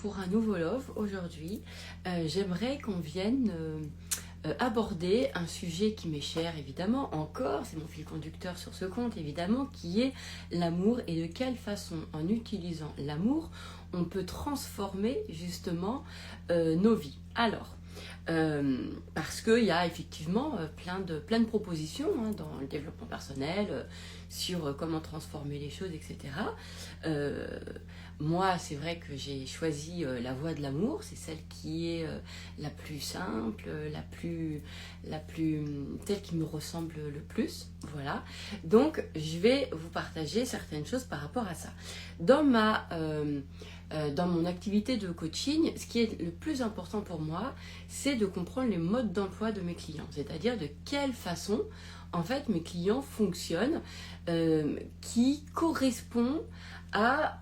Pour un nouveau love, aujourd'hui, j'aimerais qu'on vienne aborder un sujet qui m'est cher, évidemment, encore, c'est mon fil conducteur sur ce compte, évidemment, qui est l'amour et de quelle façon, en utilisant l'amour, on peut transformer, justement, nos vies. Alors, parce qu'il y a effectivement plein de propositions dans le développement personnel, sur comment transformer les choses, etc. Moi, c'est vrai que j'ai choisi la voie de l'amour, c'est celle qui est la plus simple, celle qui me ressemble le plus, voilà. Donc, je vais vous partager certaines choses par rapport à ça. Dans mon activité de coaching, ce qui est le plus important pour moi, c'est de comprendre les modes d'emploi de mes clients, c'est-à-dire de quelle façon, en fait, mes clients fonctionnent, qui correspond à...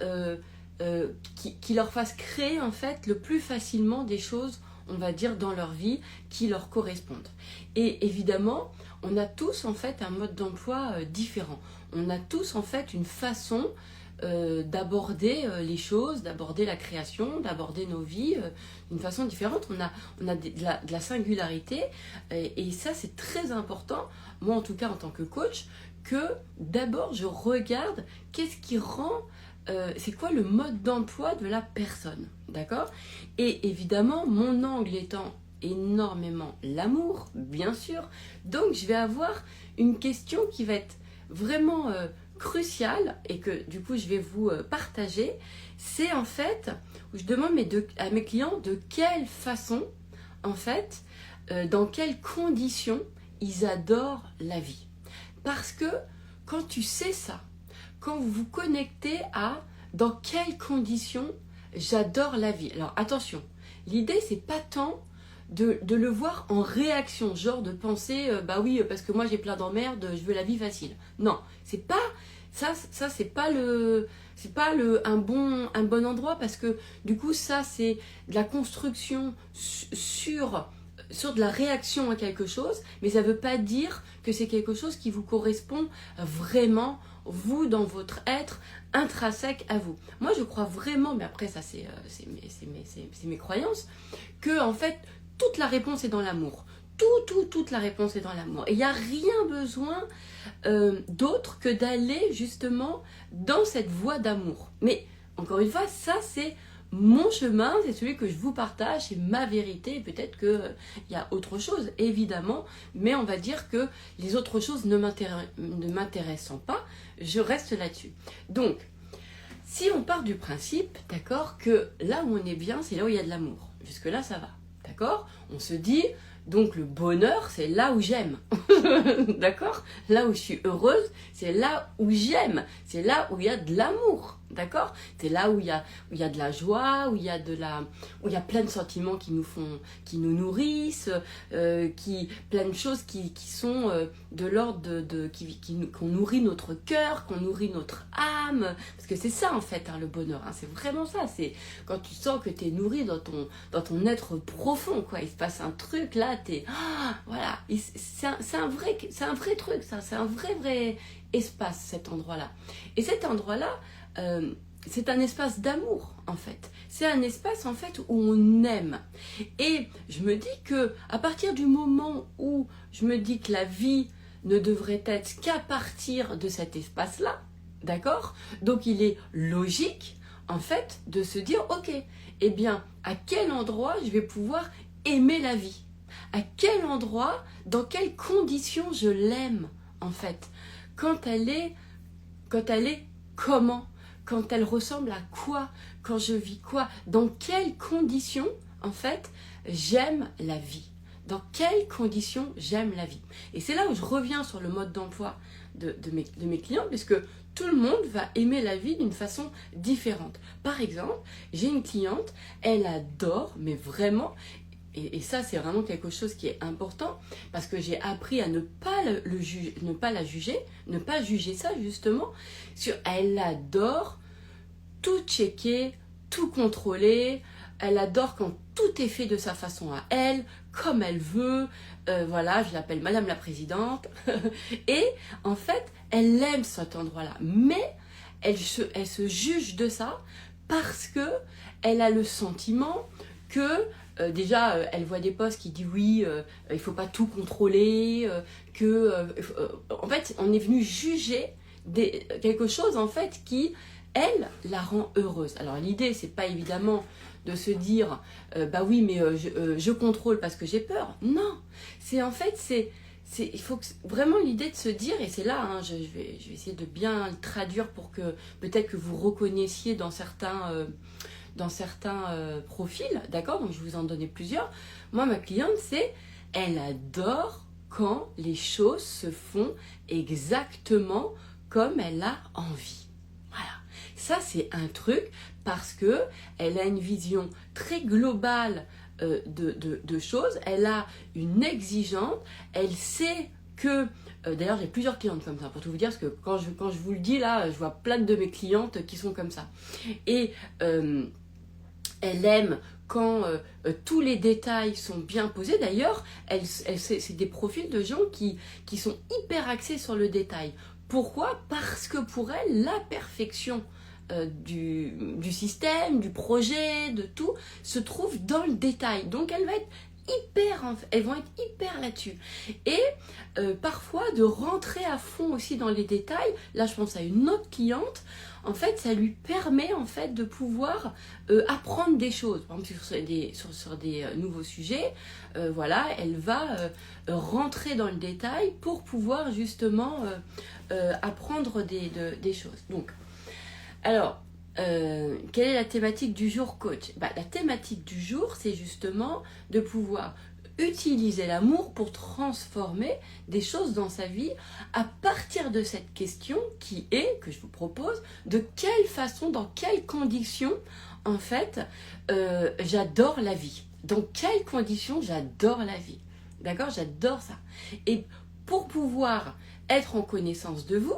qui leur fasse créer en fait le plus facilement des choses, on va dire, dans leur vie qui leur correspondent. Et évidemment, on a tous en fait un mode d'emploi différent. On a tous en fait une façon d'aborder les choses, d'aborder la création, d'aborder nos vies d'une façon différente. On a de la singularité et ça c'est très important, moi en tout cas en tant que coach, que d'abord je regarde qu'est-ce qui rend c'est quoi le mode d'emploi de la personne, d'accord? Et évidemment, mon angle étant énormément l'amour, bien sûr, donc je vais avoir une question qui va être vraiment cruciale et que du coup je vais vous partager, c'est en fait, où je demande à mes clients de quelle façon, en fait, dans quelles conditions ils adorent la vie. Parce que quand tu sais ça, quand vous vous connectez à dans quelles conditions j'adore la vie. Alors attention, l'idée c'est pas tant de le voir en réaction, genre de penser bah oui parce que moi j'ai plein d'emmerdes, je veux la vie facile. Non, c'est pas ça c'est pas un bon endroit parce que du coup ça c'est de la construction sur de la réaction à quelque chose, mais ça ne veut pas dire que c'est quelque chose qui vous correspond vraiment, vous, dans votre être intrinsèque à vous. Moi, je crois vraiment, mais après, ça, c'est mes croyances, que, en fait, toute la réponse est dans l'amour. Toute la réponse est dans l'amour. Et il n'y a rien besoin d'autre que d'aller, justement, dans cette voie d'amour. Mais, encore une fois, ça, c'est mon chemin, c'est celui que je vous partage, c'est ma vérité. Peut-être qu'il y a autre chose, évidemment, mais on va dire que les autres choses ne m'intéressant pas, je reste là-dessus. Donc, si on part du principe, d'accord, que là où on est bien, c'est là où il y a de l'amour. Jusque-là, ça va, d'accord? On se dit, donc le bonheur, c'est là où j'aime, d'accord? Là où je suis heureuse, c'est là où j'aime, c'est là où il y a de l'amour, d'accord? C'est là où il y a de la joie, où il y a plein de sentiments qui nous nourrissent, plein de choses qui sont de l'ordre qu'on nourrit notre cœur, qu'on nourrit notre âme, parce que c'est ça en fait le bonheur, c'est vraiment ça, c'est quand tu sens que tu es nourri dans ton être profond, quoi. Il se passe un truc là, voilà, c'est un vrai truc, ça, c'est un vrai espace, cet endroit-là. Et cet endroit-là, c'est un espace d'amour, en fait. C'est un espace, en fait, où on aime. Et je me dis que à partir du moment où je me dis que la vie ne devrait être qu'à partir de cet espace-là, d'accord? Donc, il est logique, en fait, de se dire, ok, eh bien, à quel endroit je vais pouvoir aimer la vie? À quel endroit, dans quelles conditions je l'aime, en fait? Quand elle est comment? Quand elle ressemble à quoi? Quand je vis quoi? Dans quelles conditions, en fait, j'aime la vie? Dans quelles conditions j'aime la vie? Et c'est là où je reviens sur le mode d'emploi de mes clients, puisque tout le monde va aimer la vie d'une façon différente. Par exemple, j'ai une cliente, elle adore, mais vraiment... Et ça, c'est vraiment quelque chose qui est important parce que j'ai appris à ne pas la juger, ne pas juger ça justement. Elle adore tout checker, tout contrôler. Elle adore quand tout est fait de sa façon à elle, comme elle veut. Voilà, je l'appelle Madame la Présidente. Et en fait, elle aime cet endroit-là. Mais elle se juge de ça parce que elle a le sentiment que déjà, elle voit des posts qui disent oui, il ne faut pas tout contrôler, en fait, on est venu juger quelque chose en fait qui, elle, la rend heureuse. Alors l'idée, c'est pas évidemment de se dire bah oui, mais je contrôle parce que j'ai peur. Non, c'est en fait, il faut vraiment l'idée de se dire, et c'est là, hein, je vais essayer de bien le traduire pour que peut-être que vous reconnaissiez dans certains profils, d'accord? Donc je vais vous en donner plusieurs. Moi, ma cliente, elle adore quand les choses se font exactement comme elle a envie. Voilà. Ça, c'est un truc parce que elle a une vision très globale de choses. Elle a une exigence. Elle sait que... D'ailleurs, j'ai plusieurs clientes comme ça, pour tout vous dire, parce que quand je vous le dis, là, je vois plein de mes clientes qui sont comme ça. Et... elle aime quand tous les détails sont bien posés. D'ailleurs, c'est des profils de gens qui sont hyper axés sur le détail. Pourquoi? Parce que pour elle, la perfection du système, du projet, de tout, se trouve dans le détail. Donc, elles vont être hyper là-dessus. Et parfois, de rentrer à fond aussi dans les détails, là, je pense à une autre cliente, en fait, ça lui permet en fait de pouvoir apprendre des choses. Par exemple, sur des nouveaux sujets, voilà, elle va rentrer dans le détail pour pouvoir justement apprendre des choses. Donc, alors, quelle est la thématique du jour, coach? La thématique du jour, c'est justement de pouvoir utiliser l'amour pour transformer des choses dans sa vie à partir de cette question qui est, que je vous propose, de quelle façon, dans quelles conditions, en fait, j'adore la vie. Dans quelles conditions j'adore la vie. D'accord? J'adore ça. Et pour pouvoir être en connaissance de vous,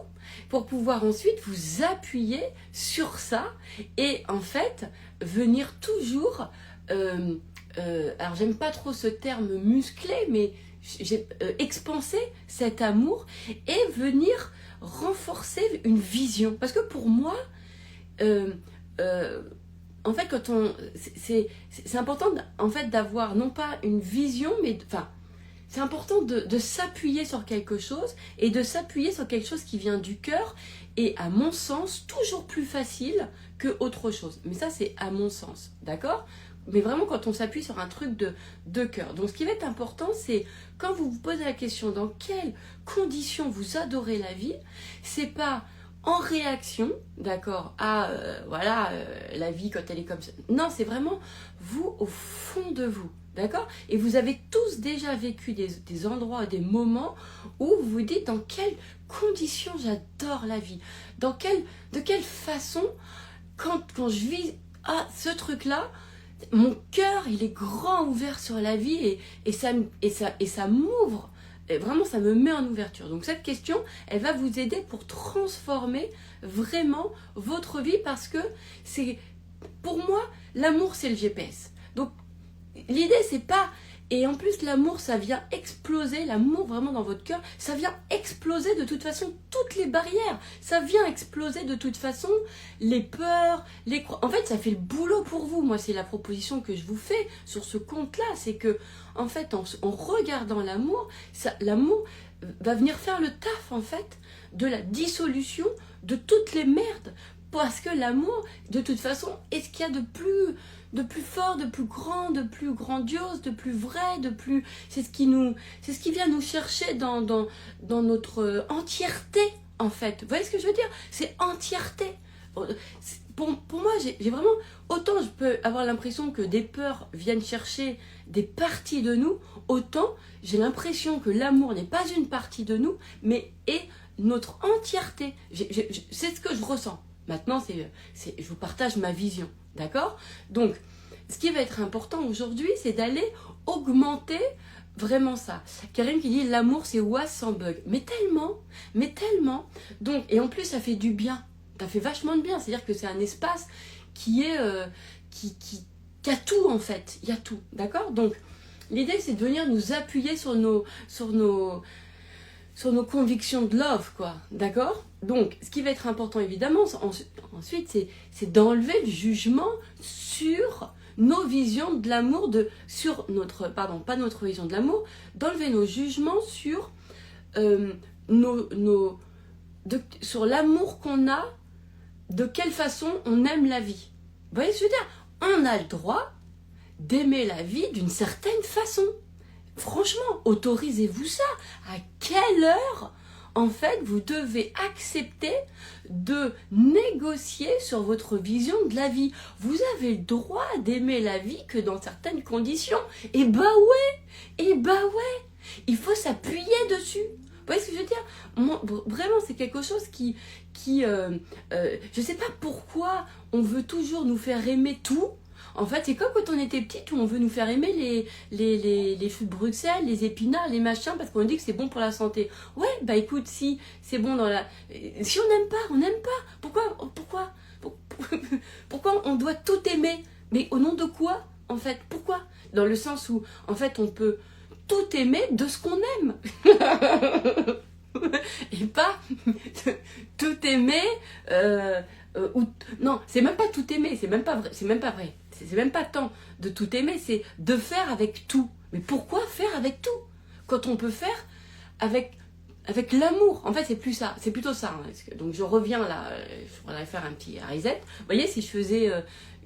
pour pouvoir ensuite vous appuyer sur ça et en fait venir toujours... alors j'aime pas trop ce terme musclé, mais expanser cet amour et venir renforcer une vision. Parce que pour moi, en fait, c'est important en fait d'avoir non pas une vision, mais c'est important de s'appuyer sur quelque chose et de s'appuyer sur quelque chose qui vient du cœur et à mon sens toujours plus facile que autre chose. Mais ça c'est à mon sens, d'accord? Mais vraiment quand on s'appuie sur un truc de cœur. Donc ce qui va être important, c'est quand vous vous posez la question dans quelles conditions vous adorez la vie, c'est pas en réaction, d'accord, à la vie quand elle est comme ça. Non, c'est vraiment vous au fond de vous, d'accord? Et vous avez tous déjà vécu des endroits, des moments où vous vous dites dans quelles conditions j'adore la vie, de quelle façon, quand je vis ce truc-là, mon cœur, il est grand ouvert sur la vie et ça m'ouvre. Et vraiment, ça me met en ouverture. Donc cette question, elle va vous aider pour transformer vraiment votre vie parce que pour moi, l'amour, c'est le GPS. Donc l'idée, c'est pas... Et en plus, l'amour, ça vient exploser, l'amour vraiment dans votre cœur, ça vient exploser de toute façon toutes les barrières. Ça vient exploser de toute façon les peurs, en fait, ça fait le boulot pour vous. Moi, c'est la proposition que je vous fais sur ce compte-là. C'est que, en fait, en regardant l'amour, l'amour va venir faire le taf, en fait, de la dissolution de toutes les merdes. Parce que l'amour, de toute façon, est ce qu'il y a de plus fort, de plus grand, de plus grandiose, de plus vrai, c'est ce qui vient nous chercher dans notre entièreté, en fait. Vous voyez ce que je veux dire? C'est entièreté. Pour moi, j'ai vraiment... Autant je peux avoir l'impression que des peurs viennent chercher des parties de nous, autant j'ai l'impression que l'amour n'est pas une partie de nous, mais est notre entièreté. C'est ce que je ressens. Maintenant, je vous partage ma vision, d'accord? Donc, ce qui va être important aujourd'hui, c'est d'aller augmenter vraiment ça. Karim qui dit l'amour c'est was sans bug. Mais tellement. Donc, et en plus, ça fait du bien. Ça fait vachement de bien. C'est-à-dire que c'est un espace qui est qui a tout en fait. Il y a tout, d'accord? Donc, l'idée c'est de venir nous appuyer sur sur nos convictions de love, quoi, d'accord? Donc, ce qui va être important, évidemment, ensuite, c'est d'enlever le jugement sur nos visions de l'amour, sur notre, pardon, pas notre vision de l'amour, d'enlever nos jugements sur, sur l'amour qu'on a, de quelle façon on aime la vie. Vous voyez ce que je veux dire? On a le droit d'aimer la vie d'une certaine façon. Franchement, autorisez-vous ça. À quelle heure, en fait, vous devez accepter de négocier sur votre vision de la vie? Vous avez le droit d'aimer la vie que dans certaines conditions. Et bah ouais, il faut s'appuyer dessus. Vous voyez ce que je veux dire? Moi, vraiment, c'est quelque chose je sais pas pourquoi on veut toujours nous faire aimer tout. En fait, c'est comme quand on était petite où on veut nous faire aimer les choux de Bruxelles, les épinards, les machins, parce qu'on dit que c'est bon pour la santé. Ouais, bah écoute, si c'est bon dans la... Si on n'aime pas, on n'aime pas. Pourquoi on doit tout aimer? Mais au nom de quoi, en fait? Pourquoi? Dans le sens où, en fait, on peut tout aimer de ce qu'on aime. Et pas tout aimer... non, c'est même pas tout aimer, c'est même pas vrai. C'est même pas tant de tout aimer, c'est de faire avec tout. Mais pourquoi faire avec tout quand on peut faire avec l'amour? En fait, c'est plus ça, c'est plutôt ça. Hein. Donc je reviens là, je voudrais faire un petit reset. Vous voyez, si je faisais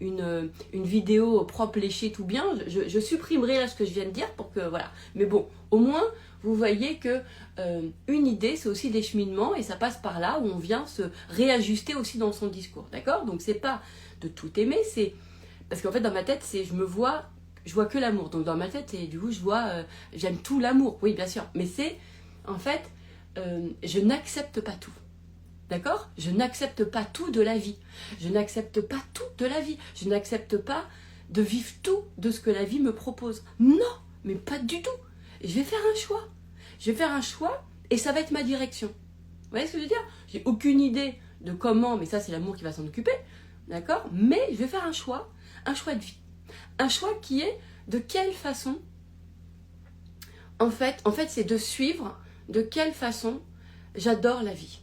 une vidéo propre, léchée, tout bien, je supprimerais là ce que je viens de dire pour que voilà. Mais bon, au moins vous voyez que une idée, c'est aussi des cheminements et ça passe par là où on vient se réajuster aussi dans son discours, d'accord? Donc c'est pas de tout aimer, c'est parce qu'en fait dans ma tête, je vois que l'amour. Donc dans ma tête, et du coup je vois, j'aime tout l'amour, oui bien sûr, mais c'est en fait, je n'accepte pas tout. D'accord? Je n'accepte pas tout de la vie. Je n'accepte pas tout de la vie. Je n'accepte pas de vivre tout de ce que la vie me propose. Non, mais pas du tout. Je vais faire un choix. Je vais faire un choix et ça va être ma direction. Vous voyez ce que je veux dire? J'ai aucune idée de comment, mais ça c'est l'amour qui va s'en occuper. D'accord? Mais je vais faire un choix de vie. Un choix qui est de quelle façon, en fait c'est de suivre de quelle façon j'adore la vie.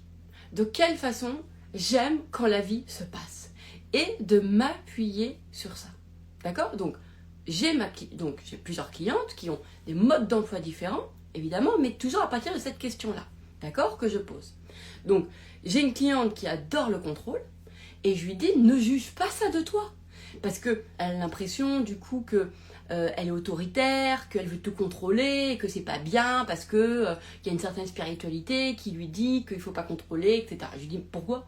De quelle façon j'aime quand la vie se passe. Et de m'appuyer sur ça. D'accord? Donc, j'ai plusieurs clientes qui ont des modes d'emploi différents, évidemment, mais toujours à partir de cette question-là. D'accord? Que je pose. Donc, j'ai une cliente qui adore le contrôle, et je lui dis, ne juge pas ça de toi. Parce qu'elle a l'impression, du coup, que elle est autoritaire, qu'elle veut tout contrôler, que c'est pas bien parce que y a une certaine spiritualité qui lui dit qu'il faut pas contrôler, etc. Je lui dis pourquoi?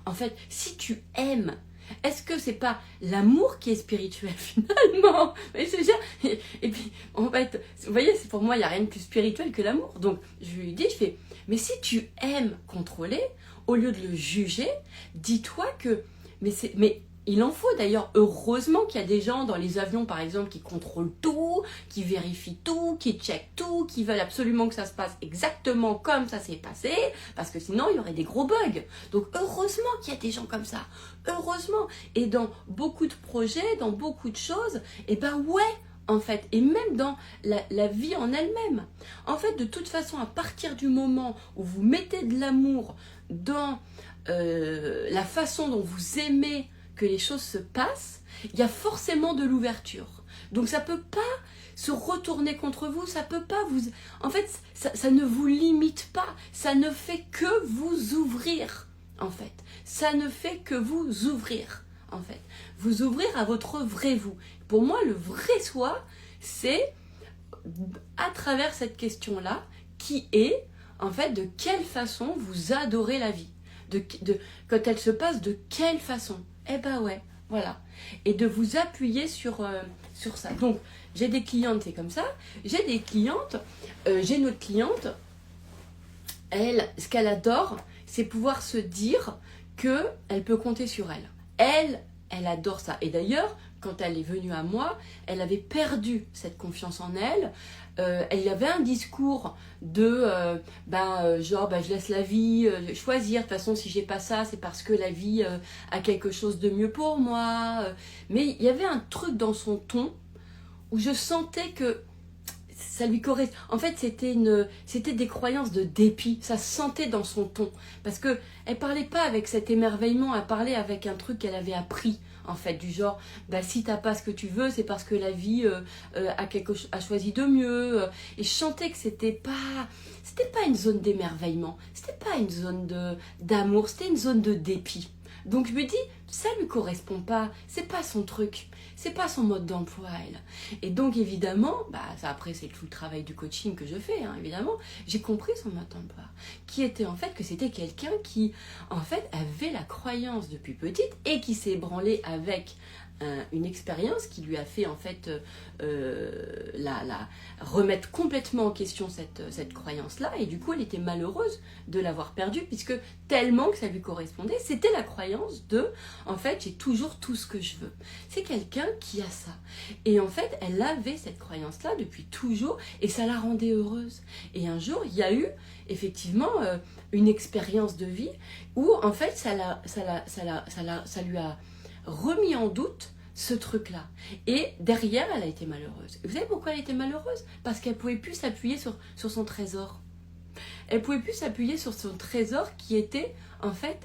En fait, si tu aimes, est-ce que c'est pas l'amour qui est spirituel finalement? Et puis, en fait, vous voyez, pour moi, il n'y a rien de plus spirituel que l'amour. Donc, je lui dis, mais si tu aimes contrôler, au lieu de le juger, dis-toi que, mais il en faut d'ailleurs, heureusement qu'il y a des gens dans les avions par exemple qui contrôlent tout, qui vérifient tout, qui checkent tout, qui veulent absolument que ça se passe exactement comme ça s'est passé, parce que sinon il y aurait des gros bugs. Donc heureusement qu'il y a des gens comme ça, heureusement. Et dans beaucoup de projets, dans beaucoup de choses, et ben ouais, en fait, et même dans la vie en elle-même. En fait, de toute façon, à partir du moment où vous mettez de l'amour dans la façon dont vous aimez que les choses se passent, il y a forcément de l'ouverture. Donc ça peut pas se retourner contre vous, ça peut pas vous... En fait, ça ne vous limite pas, ça ne fait que vous ouvrir, en fait. Ça ne fait que vous ouvrir, en fait. Vous ouvrir à votre vrai vous. Pour moi, le vrai soi, c'est à travers cette question-là, qui est, en fait, de quelle façon vous adorez la vie. Quand elle se passe, de quelle façon. Eh ben ouais, voilà. Et de vous appuyer sur ça. Donc, j'ai des clientes, c'est comme ça. J'ai des clientes, j'ai une autre cliente, elle, ce qu'elle adore, c'est pouvoir se dire qu'elle peut compter sur elle. Elle adore ça. Et d'ailleurs, quand elle est venue à moi, elle avait perdu cette confiance en elle. Elle y avait un discours de je laisse la vie choisir, de toute façon si j'ai pas ça c'est parce que la vie a quelque chose de mieux pour moi, mais il y avait un truc dans son ton où je sentais que ça lui correspond. En fait, c'était des croyances de dépit. Ça se sentait dans son ton. Parce que elle parlait pas avec cet émerveillement, elle parlait avec un truc qu'elle avait appris. En fait, du genre, bah, si t'as pas ce que tu veux, c'est parce que la vie a choisi de mieux. Et je sentais que c'était pas une zone d'émerveillement, c'était pas une zone d'amour, c'était une zone de dépit. Donc je me dis, ça lui correspond pas, c'est pas son truc, c'est pas son mode d'emploi, elle. Et donc évidemment, bah ça après c'est tout le travail du coaching que je fais, hein, évidemment, j'ai compris son mode d'emploi, qui était en fait que c'était quelqu'un qui en fait avait la croyance depuis petite et qui s'est ébranlé avec une expérience qui lui a fait en fait remettre complètement en question cette croyance-là, et du coup elle était malheureuse de l'avoir perdue, puisque tellement que ça lui correspondait, c'était la croyance de en fait j'ai toujours tout ce que je veux. C'est quelqu'un qui a ça, et en fait elle avait cette croyance-là depuis toujours et ça la rendait heureuse. Et un jour il y a eu effectivement une expérience de vie où en fait ça lui a remis en doute ce truc-là. Et derrière, elle a été malheureuse. Et vous savez pourquoi elle était malheureuse? Parce qu'elle ne pouvait plus s'appuyer sur son trésor. Elle ne pouvait plus s'appuyer sur son trésor qui était, en fait,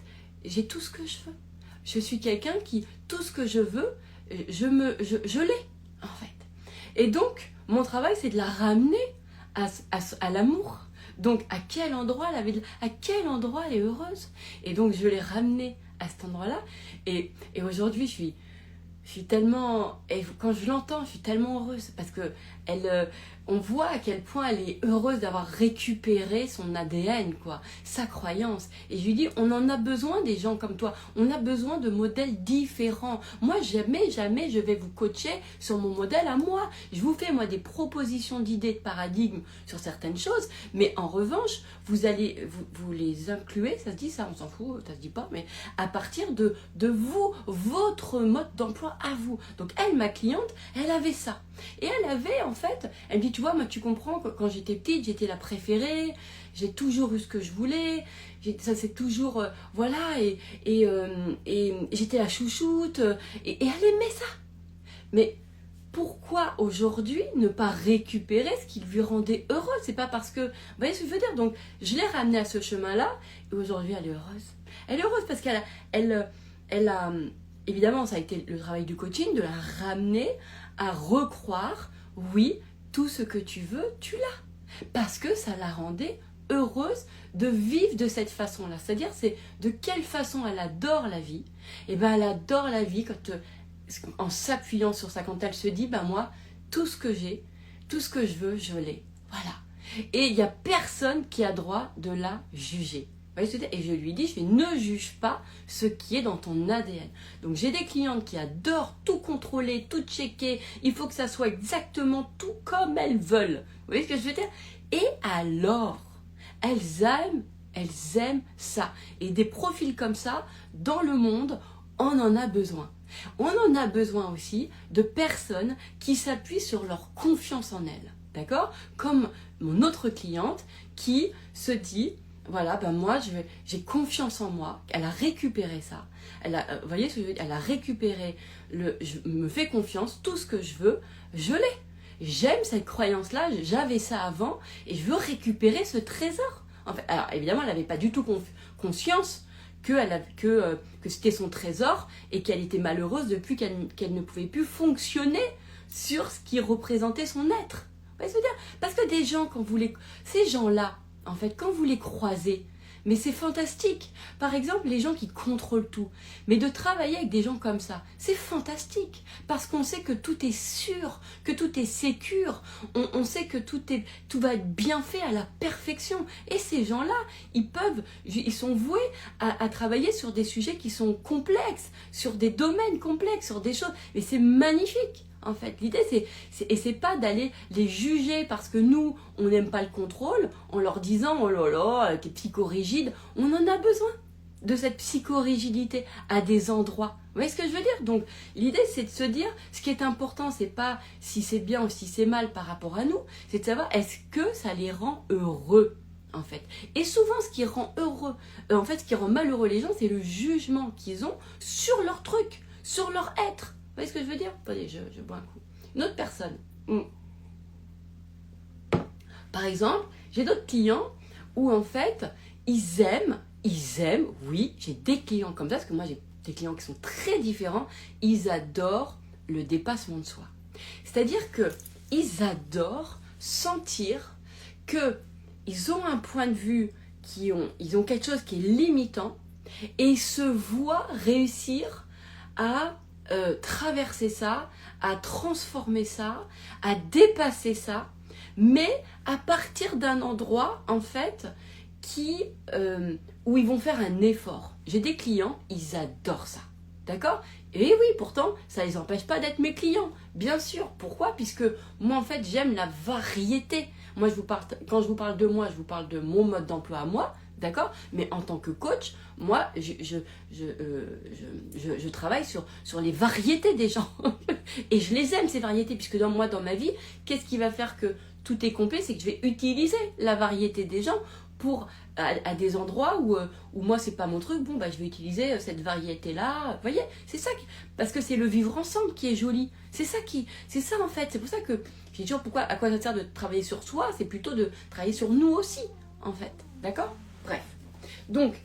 j'ai tout ce que je veux. Je suis quelqu'un qui, tout ce que je veux, je l'ai, en fait. Et donc, mon travail, c'est de la ramener à l'amour. Donc, à quel endroit elle est heureuse? Et donc, je l'ai ramenée à cet endroit-là. Et aujourd'hui, je suis tellement, et quand je l'entends, je suis tellement heureuse parce que on voit à quel point elle est heureuse d'avoir récupéré son ADN, quoi, sa croyance. Et je lui dis, on en a besoin des gens comme toi, on a besoin de modèles différents. Moi, jamais je vais vous coacher sur mon modèle à moi. Je vous fais, moi, des propositions d'idées, de paradigmes sur certaines choses, mais en revanche, vous allez, vous les incluez, ça se dit ça, on s'en fout, ça se dit pas, mais à partir de vous, votre mode d'emploi à vous. Donc elle, ma cliente, elle avait ça. Et elle avait, en fait, elle me dit, tu vois, moi, tu comprends que quand j'étais petite, j'étais la préférée, j'ai toujours eu ce que je voulais, ça c'est toujours, voilà, et j'étais la chouchoute, et elle aimait ça. Mais pourquoi aujourd'hui ne pas récupérer ce qui lui rendait heureuse? C'est pas parce que, vous voyez ce que je veux dire? Donc, je l'ai ramenée à ce chemin-là, et aujourd'hui, elle est heureuse. Elle est heureuse parce qu'elle a, évidemment, ça a été le travail du coaching, de la ramener à recroire, oui, tout ce que tu veux, tu l'as. Parce que ça la rendait heureuse de vivre de cette façon-là. C'est-à-dire, c'est de quelle façon elle adore la vie. Et bien, elle adore la vie en s'appuyant sur ça, quand elle se dit, ben moi, tout ce que j'ai, tout ce que je veux, je l'ai. Voilà. Et il n'y a personne qui a droit de la juger. Et je lui dis, ne juge pas ce qui est dans ton ADN. Donc j'ai des clientes qui adorent tout contrôler, tout checker. Il faut que ça soit exactement tout comme elles veulent. Vous voyez ce que je veux dire? Et alors, elles aiment ça. Et des profils comme ça, dans le monde, on en a besoin. On en a besoin aussi de personnes qui s'appuient sur leur confiance en elles. D'accord? Comme mon autre cliente qui se dit, voilà, ben moi, j'ai confiance en moi. Elle a récupéré ça. Vous voyez ce que je veux dire? Elle a récupéré je me fais confiance, tout ce que je veux, je l'ai. J'aime cette croyance-là, j'avais ça avant, et je veux récupérer ce trésor. En fait, alors évidemment, elle n'avait pas du tout conscience que c'était son trésor et qu'elle était malheureuse depuis qu'elle ne pouvait plus fonctionner sur ce qui représentait son être. Vous voyez ce que je veux dire? Parce que des gens, ces gens-là, en fait, quand vous les croisez, mais c'est fantastique. Par exemple, les gens qui contrôlent tout. Mais de travailler avec des gens comme ça, c'est fantastique. Parce qu'on sait que tout est sûr, que tout est sécure. On sait que tout va être bien fait à la perfection. Et ces gens-là, ils sont voués à travailler sur des sujets qui sont complexes, sur des domaines complexes, sur des choses. Mais c'est magnifique. En fait, l'idée, c'est pas d'aller les juger parce que nous, on n'aime pas le contrôle en leur disant « Oh là là, t'es psychorigide ». On en a besoin de cette psychorigidité à des endroits. Vous voyez ce que je veux dire? Donc, l'idée, c'est de se dire, ce qui est important, c'est pas si c'est bien ou si c'est mal par rapport à nous, c'est de savoir est-ce que ça les rend heureux, en fait. Et souvent, ce qui rend ce qui rend malheureux les gens, c'est le jugement qu'ils ont sur leur truc, sur leur être. Vous voyez ce que je veux dire? Attendez, je bois un coup. Une autre personne. Par exemple, j'ai d'autres clients où en fait, ils aiment, oui, j'ai des clients comme ça, parce que moi j'ai des clients qui sont très différents, ils adorent le dépassement de soi. C'est-à-dire qu'ils adorent sentir qu'ils ont un point de vue, ils ont quelque chose qui est limitant, et ils se voient réussir à traverser ça, à transformer ça, à dépasser ça, mais à partir d'un endroit, en fait, où ils vont faire un effort. J'ai des clients, ils adorent ça. D'accord? Et oui, pourtant, ça ne les empêche pas d'être mes clients. Bien sûr. Pourquoi? Puisque moi, en fait, j'aime la variété. Moi, quand je vous parle de moi, je vous parle de mon mode d'emploi à moi. D'accord? Mais en tant que coach, moi, je travaille sur les variétés des gens. Et je les aime, ces variétés, puisque dans ma vie, qu'est-ce qui va faire que tout est complet? C'est que je vais utiliser la variété des gens à des endroits où moi, c'est pas mon truc. Bon, je vais utiliser cette variété-là. Vous voyez? C'est ça, parce que c'est le vivre ensemble qui est joli. C'est ça en fait. C'est pour ça que j'ai toujours à quoi ça sert de travailler sur soi? C'est plutôt de travailler sur nous aussi, en fait. D'accord? Bref. Donc,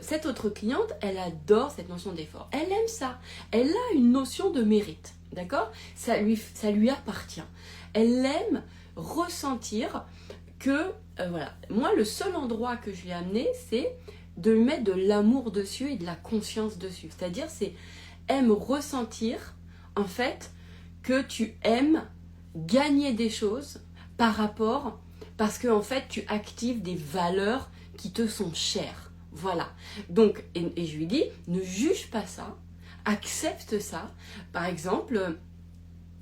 cette autre cliente, elle adore cette notion d'effort. Elle aime ça. Elle a une notion de mérite. D'accord? Ça lui appartient. Elle aime ressentir que, voilà. Moi, le seul endroit que je lui ai amené, c'est de lui mettre de l'amour dessus et de la conscience dessus. C'est-à-dire, aime ressentir, en fait, que tu aimes gagner des choses parce que, en fait, tu actives des valeurs qui te sont chères. Voilà. Donc, et je lui dis, ne juge pas ça, accepte ça. Par exemple,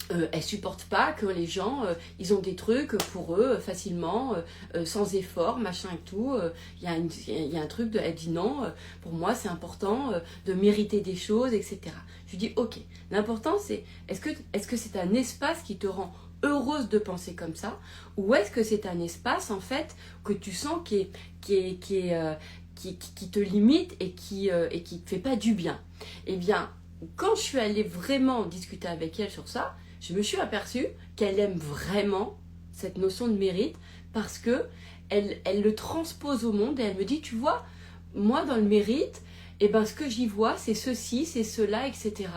elle supporte pas que les gens, ils ont des trucs pour eux facilement, sans effort, machin et tout. Il y a un truc, elle dit non, pour moi c'est important de mériter des choses, etc. Je lui dis ok, l'important c'est, est-ce que c'est un espace qui te rend heureuse de penser comme ça, ou est-ce que c'est un espace en fait que tu sens qui te limite et qui te fait pas du bien? Eh bien, quand je suis allée vraiment discuter avec elle sur ça, je me suis aperçue qu'elle aime vraiment cette notion de mérite parce que elle le transpose au monde et elle me dit, tu vois, moi dans le mérite, ce que j'y vois, c'est ceci, c'est cela, etc.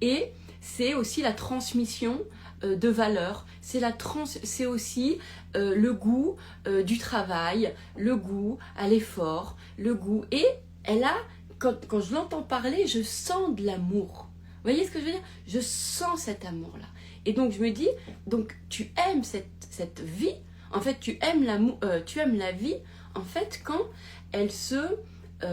Et c'est aussi la transmission de valeurs, c'est aussi le goût du travail, le goût à l'effort, le goût. Et elle a, quand je l'entends parler, je sens de l'amour. Vous voyez ce que je veux dire? Je sens cet amour-là. Et donc je me dis, donc tu aimes cette vie, en fait tu aimes la vie, en fait quand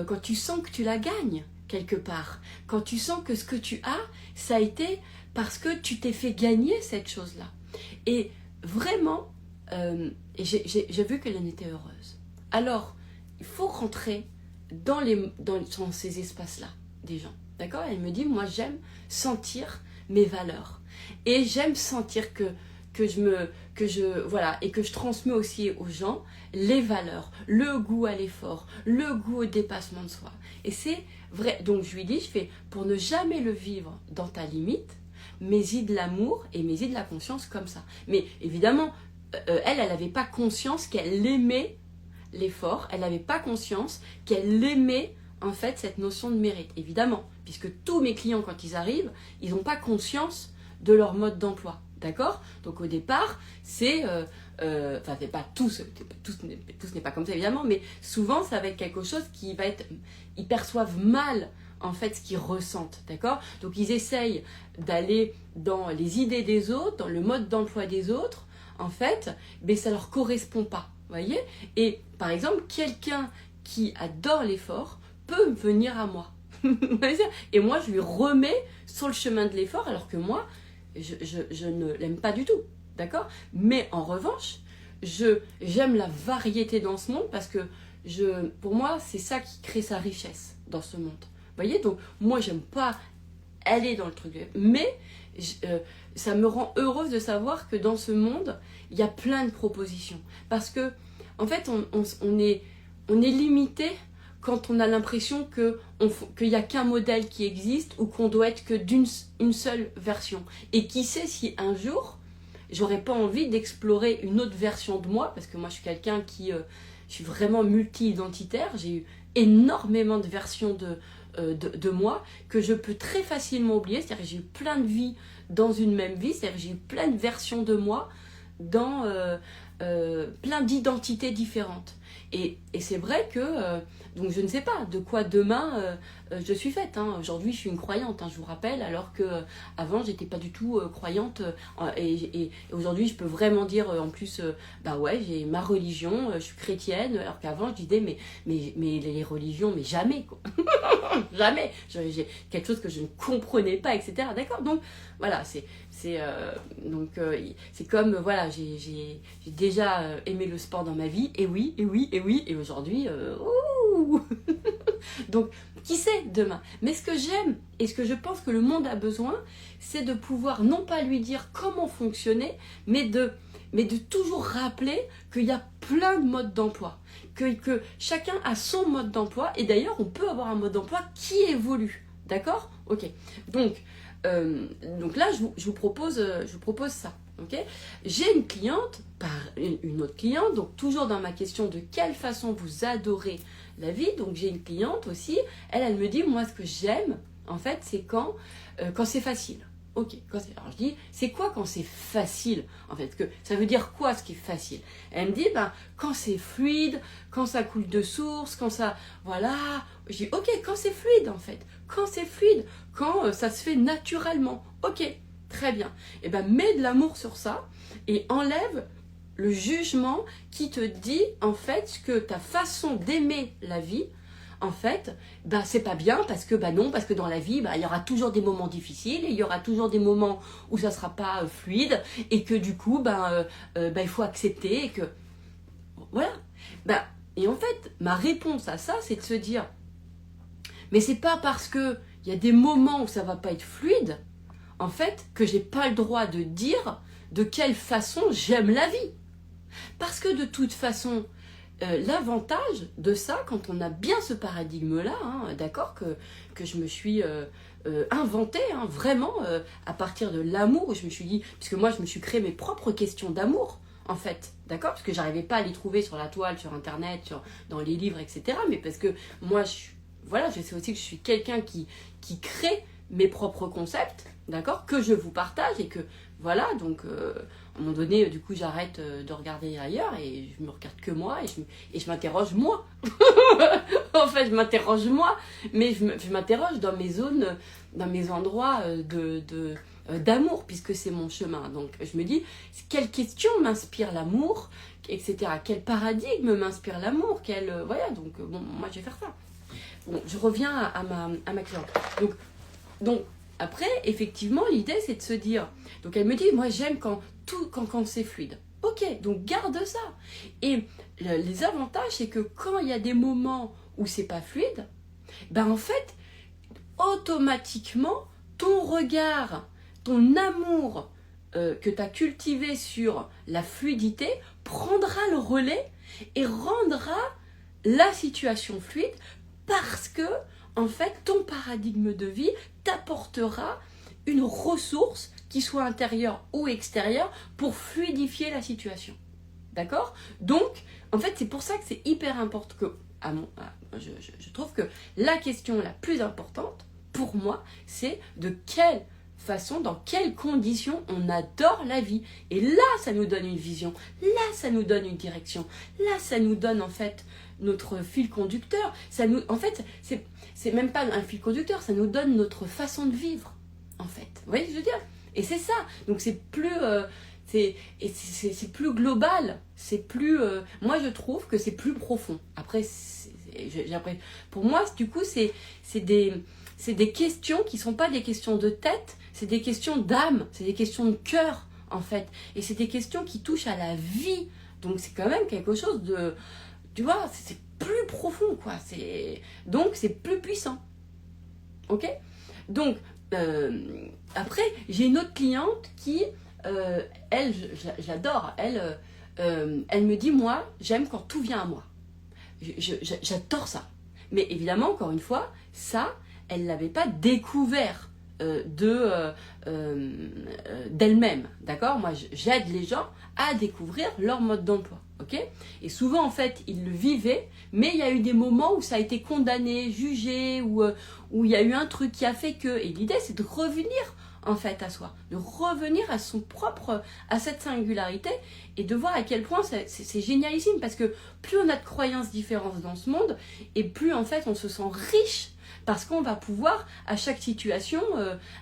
quand tu sens que tu la gagnes quelque part, quand tu sens que ce que tu as, ça a été parce que tu t'es fait gagner cette chose-là. Et vraiment, j'ai vu qu'elle en était heureuse. Alors, il faut rentrer dans ces espaces-là des gens. D'accord? Elle me dit, moi j'aime sentir mes valeurs. Et j'aime sentir que je transmets aussi aux gens les valeurs, le goût à l'effort, le goût au dépassement de soi. Et c'est vrai. Donc je lui dis, pour ne jamais le vivre dans ta limite, mets-y de l'amour et mets-y de la conscience comme ça. Mais évidemment, elle n'avait pas conscience qu'elle aimait l'effort, elle n'avait pas conscience qu'elle aimait en fait cette notion de mérite, évidemment, puisque tous mes clients quand ils arrivent, ils n'ont pas conscience de leur mode d'emploi, d'accord? Donc au départ, c'est pas tous n'est pas comme ça évidemment, mais souvent ça va être quelque chose qui va être, ils perçoivent mal en fait ce qu'ils ressentent, d'accord? Donc ils essayent d'aller dans les idées des autres, dans le mode d'emploi des autres, en fait, mais ça leur correspond pas, vous voyez? Et par exemple, quelqu'un qui adore l'effort peut venir à moi. Et moi, je lui remets sur le chemin de l'effort, alors que moi, je ne l'aime pas du tout, d'accord? Mais en revanche, j'aime la variété dans ce monde parce que pour moi, c'est ça qui crée sa richesse dans ce monde. Vous voyez? Donc, moi, j'aime pas aller dans le truc, mais ça me rend heureuse de savoir que dans ce monde, il y a plein de propositions. Parce que, en fait, on est limité quand on a l'impression qu'il n'y a qu'un modèle qui existe ou qu'on doit être que d'une seule version. Et qui sait si un jour, j'aurais pas envie d'explorer une autre version de moi, parce que moi je suis quelqu'un qui, je suis vraiment multi-identitaire, j'ai eu énormément de versions de moi que je peux très facilement oublier, c'est-à-dire que j'ai eu plein de vies dans une même vie, c'est-à-dire que j'ai eu plein de versions de moi dans plein d'identités différentes. Et c'est vrai que, donc je ne sais pas de quoi demain je suis faite. Hein. Aujourd'hui, je suis une croyante, hein, je vous rappelle, alors que avant, j'étais pas du tout croyante. Et aujourd'hui, je peux vraiment dire, en plus, bah ouais, j'ai ma religion, je suis chrétienne, alors qu'avant, je disais, mais les religions, mais jamais, quoi. Jamais. J'ai quelque chose que je ne comprenais pas, etc. D'accord. Donc, voilà, c'est comme, voilà, j'ai déjà aimé le sport dans ma vie, et oui, et aujourd'hui, ouh. Donc, qui sait demain? Mais ce que j'aime et ce que je pense que le monde a besoin, c'est de pouvoir non pas lui dire comment fonctionner, mais de toujours rappeler qu'il y a plein de modes d'emploi, que chacun a son mode d'emploi, et d'ailleurs, on peut avoir un mode d'emploi qui évolue. D'accord? Ok. Donc là, je vous propose ça. Okay, j'ai une cliente, une autre cliente, donc toujours dans ma question de quelle façon vous adorez la vie. Donc j'ai une cliente aussi, elle me dit, moi ce que j'aime, en fait, c'est quand c'est facile. Ok, alors je dis, c'est quoi quand c'est facile? En fait, ça veut dire quoi ce qui est facile? Elle me dit, quand c'est fluide, quand ça coule de source, quand ça, voilà. Je dis, ok, quand c'est fluide en fait, quand c'est fluide, quand ça se fait naturellement. Ok, très bien. Et mets de l'amour sur ça et enlève le jugement qui te dit en fait que ta façon d'aimer la vie, en fait, c'est pas bien parce que non, parce que dans la vie, il y aura toujours des moments difficiles et il y aura toujours des moments où ça sera pas fluide et que du coup, il faut accepter et que voilà. Et en fait, ma réponse à ça, c'est de se dire, mais c'est pas parce que il y a des moments où ça va pas être fluide, en fait, que j'ai pas le droit de dire de quelle façon j'aime la vie. Parce que de toute façon, l'avantage de ça, quand on a bien ce paradigme-là, hein, d'accord, que je me suis inventé, hein, vraiment, à partir de l'amour, je me suis dit, puisque moi je me suis créé mes propres questions d'amour, en fait, d'accord, parce que j'arrivais pas à les trouver sur la toile, sur internet, dans les livres, etc. Mais parce que moi, je sais aussi que je suis quelqu'un qui crée mes propres concepts, d'accord, que je vous partage et que, voilà, donc à un moment donné, du coup, j'arrête de regarder ailleurs et je me regarde que moi et je m'interroge moi. En fait, je m'interroge moi, mais je m'interroge dans mes zones, dans mes endroits d'amour, puisque c'est mon chemin. Donc, je me dis, quelle question m'inspire l'amour, etc. Quel paradigme m'inspire l'amour, voilà, donc, bon, moi, je vais faire ça. Bon, je reviens à ma cliente. Donc, après, effectivement, l'idée, c'est de se dire... Donc, elle me dit, moi, j'aime quand c'est fluide. Ok, donc garde ça. Et les avantages, c'est que quand il y a des moments où c'est pas fluide, en fait, automatiquement, ton regard, ton amour que tu as cultivé sur la fluidité prendra le relais et rendra la situation fluide parce que, en fait, ton paradigme de vie t'apportera une ressource, qui soit intérieure ou extérieure, pour fluidifier la situation. D'accord? Donc, en fait, c'est pour ça que c'est hyper important que, je trouve que la question la plus importante, pour moi, c'est de quelle façon, dans quelles conditions on adore la vie. Et là, ça nous donne une vision. Là, ça nous donne une direction. Là, ça nous donne, en fait, notre fil conducteur. En fait, c'est même pas un fil conducteur, ça nous donne notre façon de vivre, en fait. Vous voyez ce que je veux dire? Et c'est ça. Donc c'est plus c'est plus global, c'est plus moi je trouve que c'est plus profond. Après pour moi du coup c'est des questions qui sont pas des questions de tête, c'est des questions d'âme, c'est des questions de cœur en fait, et c'est des questions qui touchent à la vie. Donc c'est quand même quelque chose de, tu vois, c'est plus profond quoi, donc c'est plus puissant. OK? Donc après, j'ai une autre cliente qui, elle, j'adore, elle me dit, moi, j'aime quand tout vient à moi. J'adore ça. Mais évidemment, encore une fois, ça, elle ne l'avait pas découvert d'elle-même, d'accord? Moi, j'aide les gens à découvrir leur mode d'emploi, ok? Et souvent, en fait, ils le vivaient, mais il y a eu des moments où ça a été condamné, jugé, où il y a eu un truc qui a fait que... Et l'idée, c'est de revenir, en fait, à soi, de revenir à son propre, à cette singularité, et de voir à quel point c'est génialissime, parce que plus on a de croyances différentes dans ce monde, et plus, en fait, on se sent riche, parce qu'on va pouvoir, à chaque situation,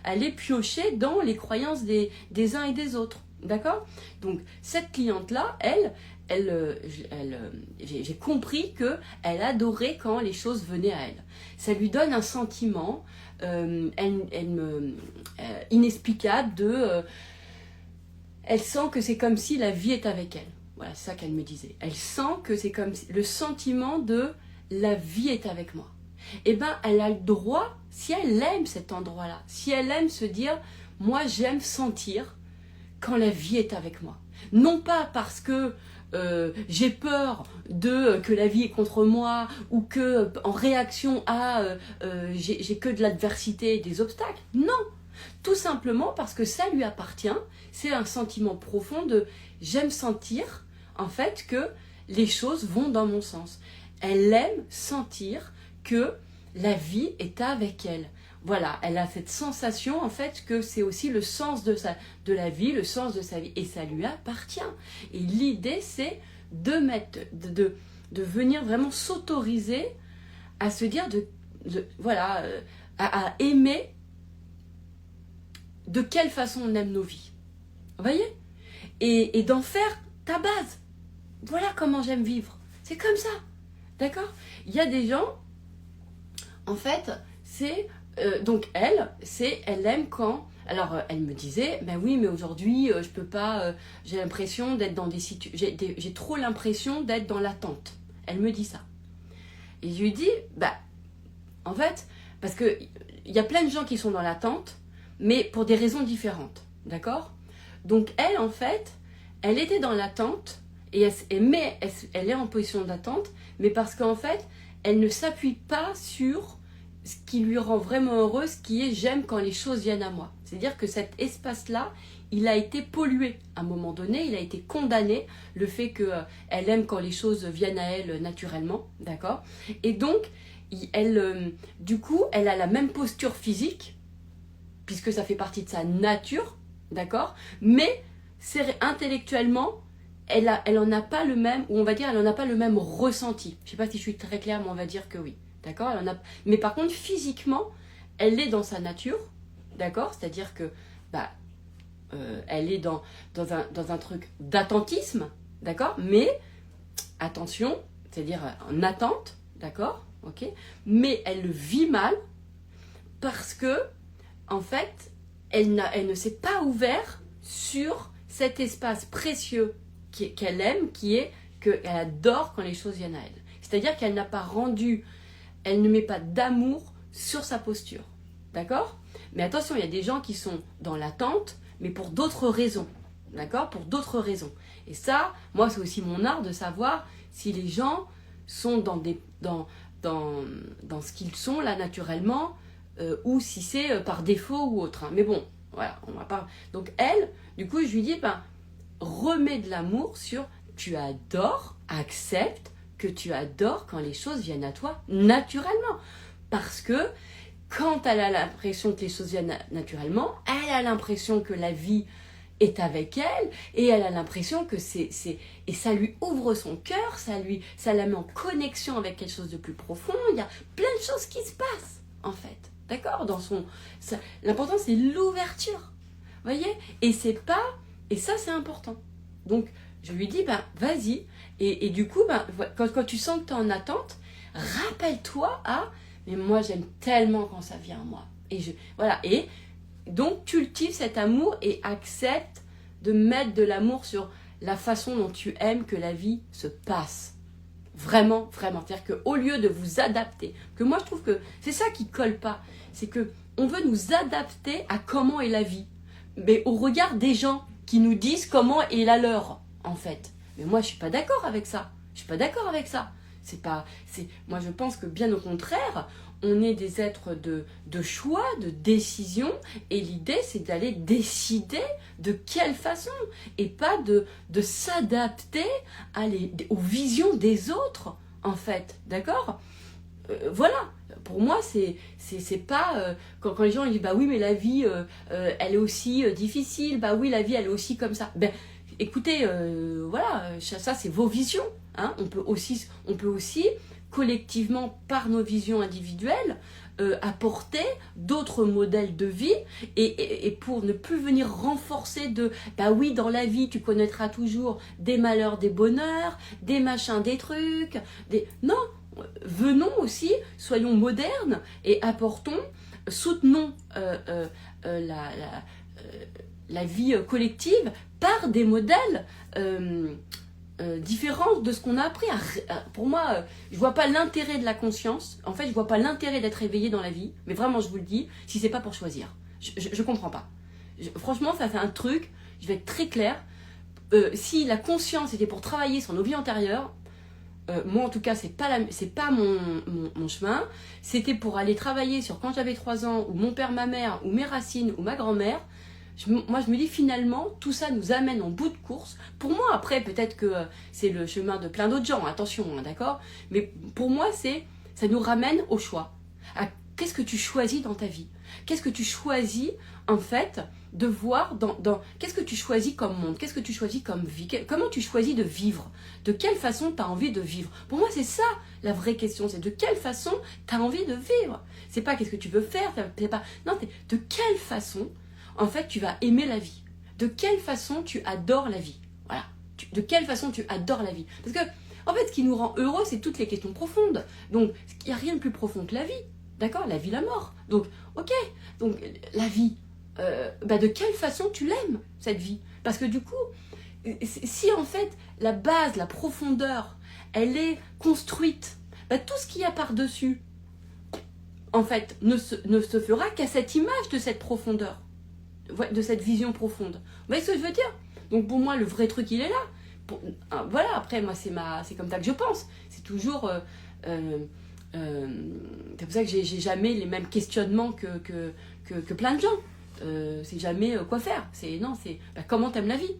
aller piocher dans les croyances des uns et des autres. D'accord? Donc, cette cliente-là, j'ai compris qu'elle adorait quand les choses venaient à elle. Ça lui donne un sentiment inexplicable elle sent que c'est comme si la vie est avec elle. Voilà, c'est ça qu'elle me disait. Elle sent que c'est comme si, le sentiment de la vie est avec moi. Eh bien, elle a le droit, si elle aime cet endroit-là, si elle aime se dire, moi j'aime sentir quand la vie est avec moi. Non pas parce que j'ai peur que la vie est contre moi ou que en réaction à j'ai que de l'adversité et des obstacles. Non, tout simplement parce que ça lui appartient. C'est un sentiment profond de j'aime sentir en fait que les choses vont dans mon sens. Elle aime sentir que la vie est avec elle. Voilà, elle a cette sensation en fait que c'est aussi le sens de la vie, le sens de sa vie, et ça lui appartient. Et l'idée c'est de venir vraiment s'autoriser à se dire à aimer de quelle façon on aime nos vies. Vous voyez ? Et d'en faire ta base. Voilà comment j'aime vivre. C'est comme ça. D'accord ? Il y a des gens, en fait, c'est... donc elle aime quand... Alors, elle me disait, ben oui, mais aujourd'hui, je peux pas... j'ai l'impression d'être dans des situations... J'ai trop l'impression d'être dans l'attente. Elle me dit ça. Et je lui dis, en fait, parce que il y a plein de gens qui sont dans l'attente, mais pour des raisons différentes. D'accord ? Donc, elle, en fait, elle était dans l'attente, et elle est en position d'attente, mais parce qu'en fait, elle ne s'appuie pas sur ce qui lui rend vraiment heureuse, qui est j'aime quand les choses viennent à moi. C'est-à-dire que cet espace-là, il a été pollué à un moment donné, il a été condamné, le fait qu'elle aime quand les choses viennent à elle naturellement, d'accord ? Et donc, du coup, elle a la même posture physique, puisque ça fait partie de sa nature, d'accord ? Mais intellectuellement, elle en a pas le même, ou on va dire, elle en a pas le même ressenti. Je sais pas si je suis très claire, mais on va dire que oui. D'accord ? Mais par contre, physiquement, elle est dans sa nature, d'accord ? C'est-à-dire que elle est dans un truc d'attentisme, d'accord ? Mais, attention, c'est-à-dire en attente, d'accord ? Ok ? Mais elle le vit mal parce que, en fait, elle ne s'est pas ouverte sur cet espace précieux qu'elle aime, qui est qu'elle adore quand les choses viennent à elle. C'est-à-dire qu'elle n'a pas rendu... Elle ne met pas d'amour sur sa posture. D'accord ? Mais attention, il y a des gens qui sont dans l'attente, mais pour d'autres raisons. D'accord ? Pour d'autres raisons. Et ça, moi, c'est aussi mon art de savoir si les gens sont dans ce qu'ils sont, là, naturellement, ou si c'est par défaut ou autre. Hein. Mais bon, voilà, on va pas... Donc, elle, du coup, je lui dis, remets de l'amour sur tu adores, accepte que tu adores quand les choses viennent à toi naturellement. Parce que quand elle a l'impression que les choses viennent naturellement, elle a l'impression que la vie est avec elle et elle a l'impression que et ça lui ouvre son cœur, ça la met en connexion avec quelque chose de plus profond. Il y a plein de choses qui se passent en fait. D'accord ? L'important c'est l'ouverture. Vous voyez ? Et ça c'est important. Donc je lui dis, vas-y. Et du coup, quand tu sens que tu es en attente, rappelle-toi mais moi j'aime tellement quand ça vient à moi. Voilà. Et donc cultive cet amour et accepte de mettre de l'amour sur la façon dont tu aimes que la vie se passe. Vraiment, vraiment. C'est-à-dire qu'au lieu de vous adapter, que moi je trouve que c'est ça qui colle pas, c'est que on veut nous adapter à comment est la vie, mais au regard des gens qui nous disent comment est la leur, en fait. Mais moi je suis pas d'accord avec ça. Je suis pas d'accord avec ça. Moi je pense que bien au contraire, on est des êtres de choix, de décision, et l'idée c'est d'aller décider de quelle façon, et pas de s'adapter aux visions des autres, en fait, d'accord? Voilà, pour moi c'est pas quand les gens disent bah oui mais la vie elle est aussi difficile, bah oui la vie elle est aussi comme ça, ben écoutez voilà, ça c'est vos visions, hein. On peut aussi collectivement par nos visions individuelles apporter d'autres modèles de vie et pour ne plus venir renforcer bah oui dans la vie tu connaîtras toujours des malheurs, des bonheurs, des machins, des trucs, non, venons aussi, soyons modernes et soutenons la vie collective par des modèles différents de ce qu'on a appris. Pour moi, je vois pas l'intérêt de la conscience. En fait, je vois pas l'intérêt d'être éveillé dans la vie. Mais vraiment, je vous le dis, si c'est pas pour choisir. Je comprends pas. Franchement, ça fait un truc, je vais être très clair. Si la conscience était pour travailler sur nos vies antérieures, moi en tout cas c'est pas mon chemin. C'était pour aller travailler sur quand j'avais 3 ans, ou mon père, ma mère, ou mes racines, ou ma grand-mère. Moi je me dis finalement tout ça nous amène en bout de course. Pour moi après peut-être que c'est le chemin de plein d'autres gens, attention, hein, d'accord, mais pour moi ça nous ramène au choix. Qu'est-ce que tu choisis dans ta vie? Qu'est-ce que tu choisis en fait de voir qu'est-ce que tu choisis comme monde? Qu'est-ce que tu choisis comme vie? Comment tu choisis de vivre? De quelle façon tu as envie de vivre? Pour moi, c'est ça la vraie question. C'est de quelle façon tu as envie de vivre? C'est pas qu'est-ce que tu veux faire, c'est pas... Non, c'est de quelle façon, en fait, tu vas aimer la vie? De quelle façon tu adores la vie? Voilà. De quelle façon tu adores la vie? Parce que, en fait, ce qui nous rend heureux, c'est toutes les questions profondes. Donc, il n'y a rien de plus profond que la vie. D'accord? La vie, la mort. Donc, ok. Donc, la vie, de quelle façon tu l'aimes, cette vie? Parce que du coup, si en fait, la base, la profondeur, elle est construite, tout ce qu'il y a par-dessus, en fait, ne se fera qu'à cette image de cette profondeur, de cette vision profonde. Vous voyez ce que je veux dire? Donc, pour moi, le vrai truc, il est là. Voilà, après, moi, c'est comme ça que je pense. C'est toujours... c'est pour ça que j'ai jamais les mêmes questionnements que plein de gens. C'est jamais quoi faire. C'est comment t'aimes la vie.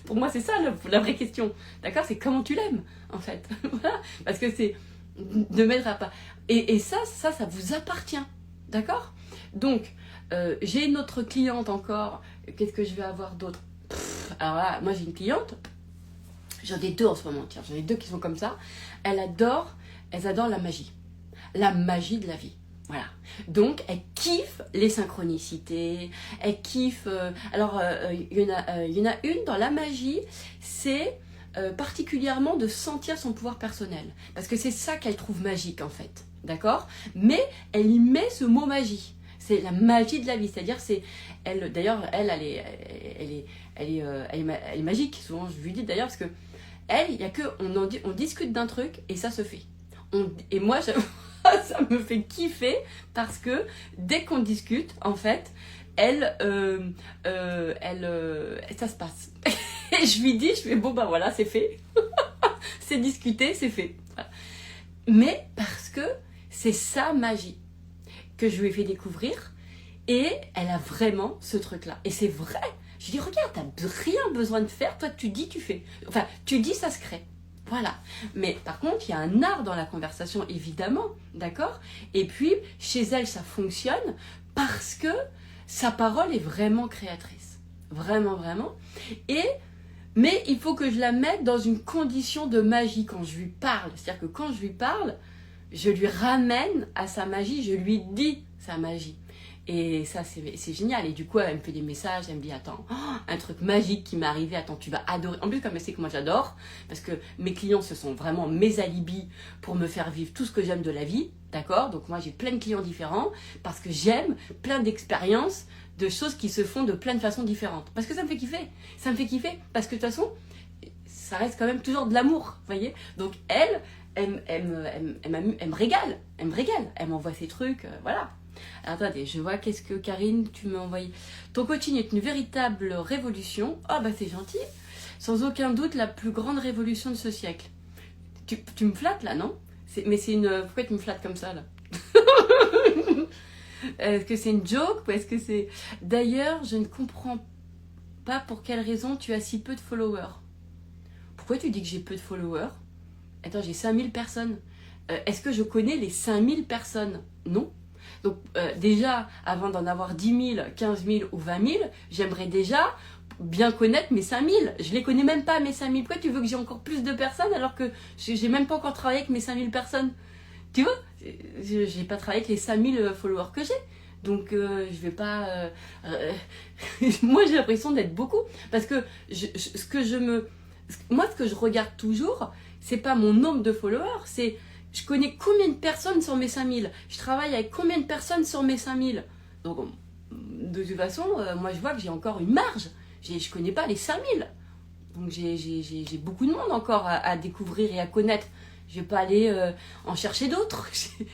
Pour moi, c'est ça la vraie question. D'accord? C'est comment tu l'aimes, en fait. Voilà. Parce que c'est de mettre à part. Et ça vous appartient. D'accord? Donc, j'ai une autre cliente encore. Qu'est-ce que je vais avoir d'autre? Alors là, moi j'ai une cliente. J'en ai 2 en ce moment. Tiens, j'en ai 2 qui sont comme ça. Elles adorent la magie. La magie de la vie. Voilà. Donc, elles kiffent les synchronicités. Elles kiffent... il y en a une dans la magie, c'est particulièrement de sentir son pouvoir personnel. Parce que c'est ça qu'elle trouve magique, en fait. D'accord? Mais elle y met ce mot magie. C'est la magie de la vie. C'est-à-dire, d'ailleurs, elle est magique. Souvent, je lui dis d'ailleurs, parce que elle, il y a que... On discute d'un truc et ça se fait. Et moi, ça me fait kiffer parce que dès qu'on discute, en fait, ça se passe. Et je lui dis, bon ben voilà, c'est fait. C'est discuté, c'est fait. Voilà. Mais parce que c'est sa magie que je lui ai fait découvrir et elle a vraiment ce truc-là. Et c'est vrai. Je dis, regarde, t'as rien besoin de faire, toi tu dis, tu fais. Enfin, tu dis, ça se crée. Voilà. Mais par contre, il y a un art dans la conversation, évidemment, d'accord? Et puis, chez elle, ça fonctionne parce que sa parole est vraiment créatrice. Vraiment, vraiment. Mais il faut que je la mette dans une condition de magie quand je lui parle. C'est-à-dire que quand je lui parle, je lui ramène à sa magie, je lui dis sa magie. Et ça, c'est génial. Et du coup, elle me fait des messages, elle me dit, attends, un truc magique qui m'est arrivé, attends, tu vas adorer. En plus, comme elle sait que moi j'adore, parce que mes clients, ce sont vraiment mes alibis pour me faire vivre tout ce que j'aime de la vie, d'accord? Donc moi, j'ai plein de clients différents, parce que j'aime plein d'expériences, de choses qui se font de plein de façons différentes. Parce que ça me fait kiffer. Ça me fait kiffer, parce que de toute façon, ça reste quand même toujours de l'amour, vous voyez? Donc elle me régale, elle m'envoie ses trucs, voilà. Alors, attendez, je vois qu'est-ce que Karine, tu m'as envoyé. Ton coaching est une véritable révolution. Ah bah c'est gentil. Sans aucun doute la plus grande révolution de ce siècle. Tu me flattes là, non? Mais c'est une... Pourquoi tu me flattes comme ça, là? Est-ce que c'est une joke ou est-ce que c'est... D'ailleurs, je ne comprends pas pour quelle raison tu as si peu de followers. Pourquoi tu dis que j'ai peu de followers? Attends, j'ai 5000 personnes. Est-ce que je connais les 5000 personnes? Non. Donc déjà, avant d'en avoir 10 000, 15 000 ou 20 000, j'aimerais déjà bien connaître mes 5000. Je les connais même pas, mes 5000. Pourquoi tu veux que j'ai encore plus de personnes alors que j'ai même pas encore travaillé avec mes 5000 personnes? Tu vois, j'ai pas travaillé avec les 5000 followers que j'ai. Donc je vais pas... Moi j'ai l'impression d'être beaucoup. Parce que moi ce que je regarde toujours, c'est pas mon nombre de followers, c'est je connais combien de personnes sur mes 5000. Je travaille avec combien de personnes sur mes 5000. Donc de toute façon, moi je vois que j'ai encore une marge. Je connais pas les 5000. Donc j'ai beaucoup de monde encore à découvrir et à connaître. Je vais pas aller en chercher d'autres.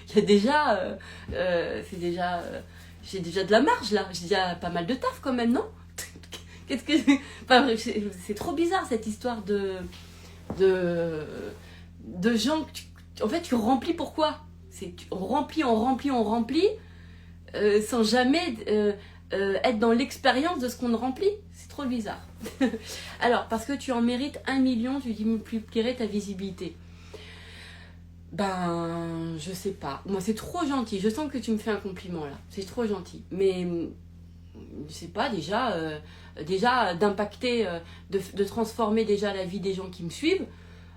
Il y a déjà... j'ai déjà de la marge là. J'ai déjà pas mal de taf quand même, non? Qu'est-ce que... Enfin, c'est trop bizarre cette histoire de gens que en fait, tu remplis pourquoi? On remplit, sans jamais être dans l'expérience de ce qu'on remplit. C'est trop bizarre. Alors, parce que tu en mérites 1 million, tu multiplierais ta visibilité. Ben, je sais pas. Moi, c'est trop gentil. Je sens que tu me fais un compliment là. C'est trop gentil. Mais, je sais pas, déjà d'impacter, de transformer déjà la vie des gens qui me suivent,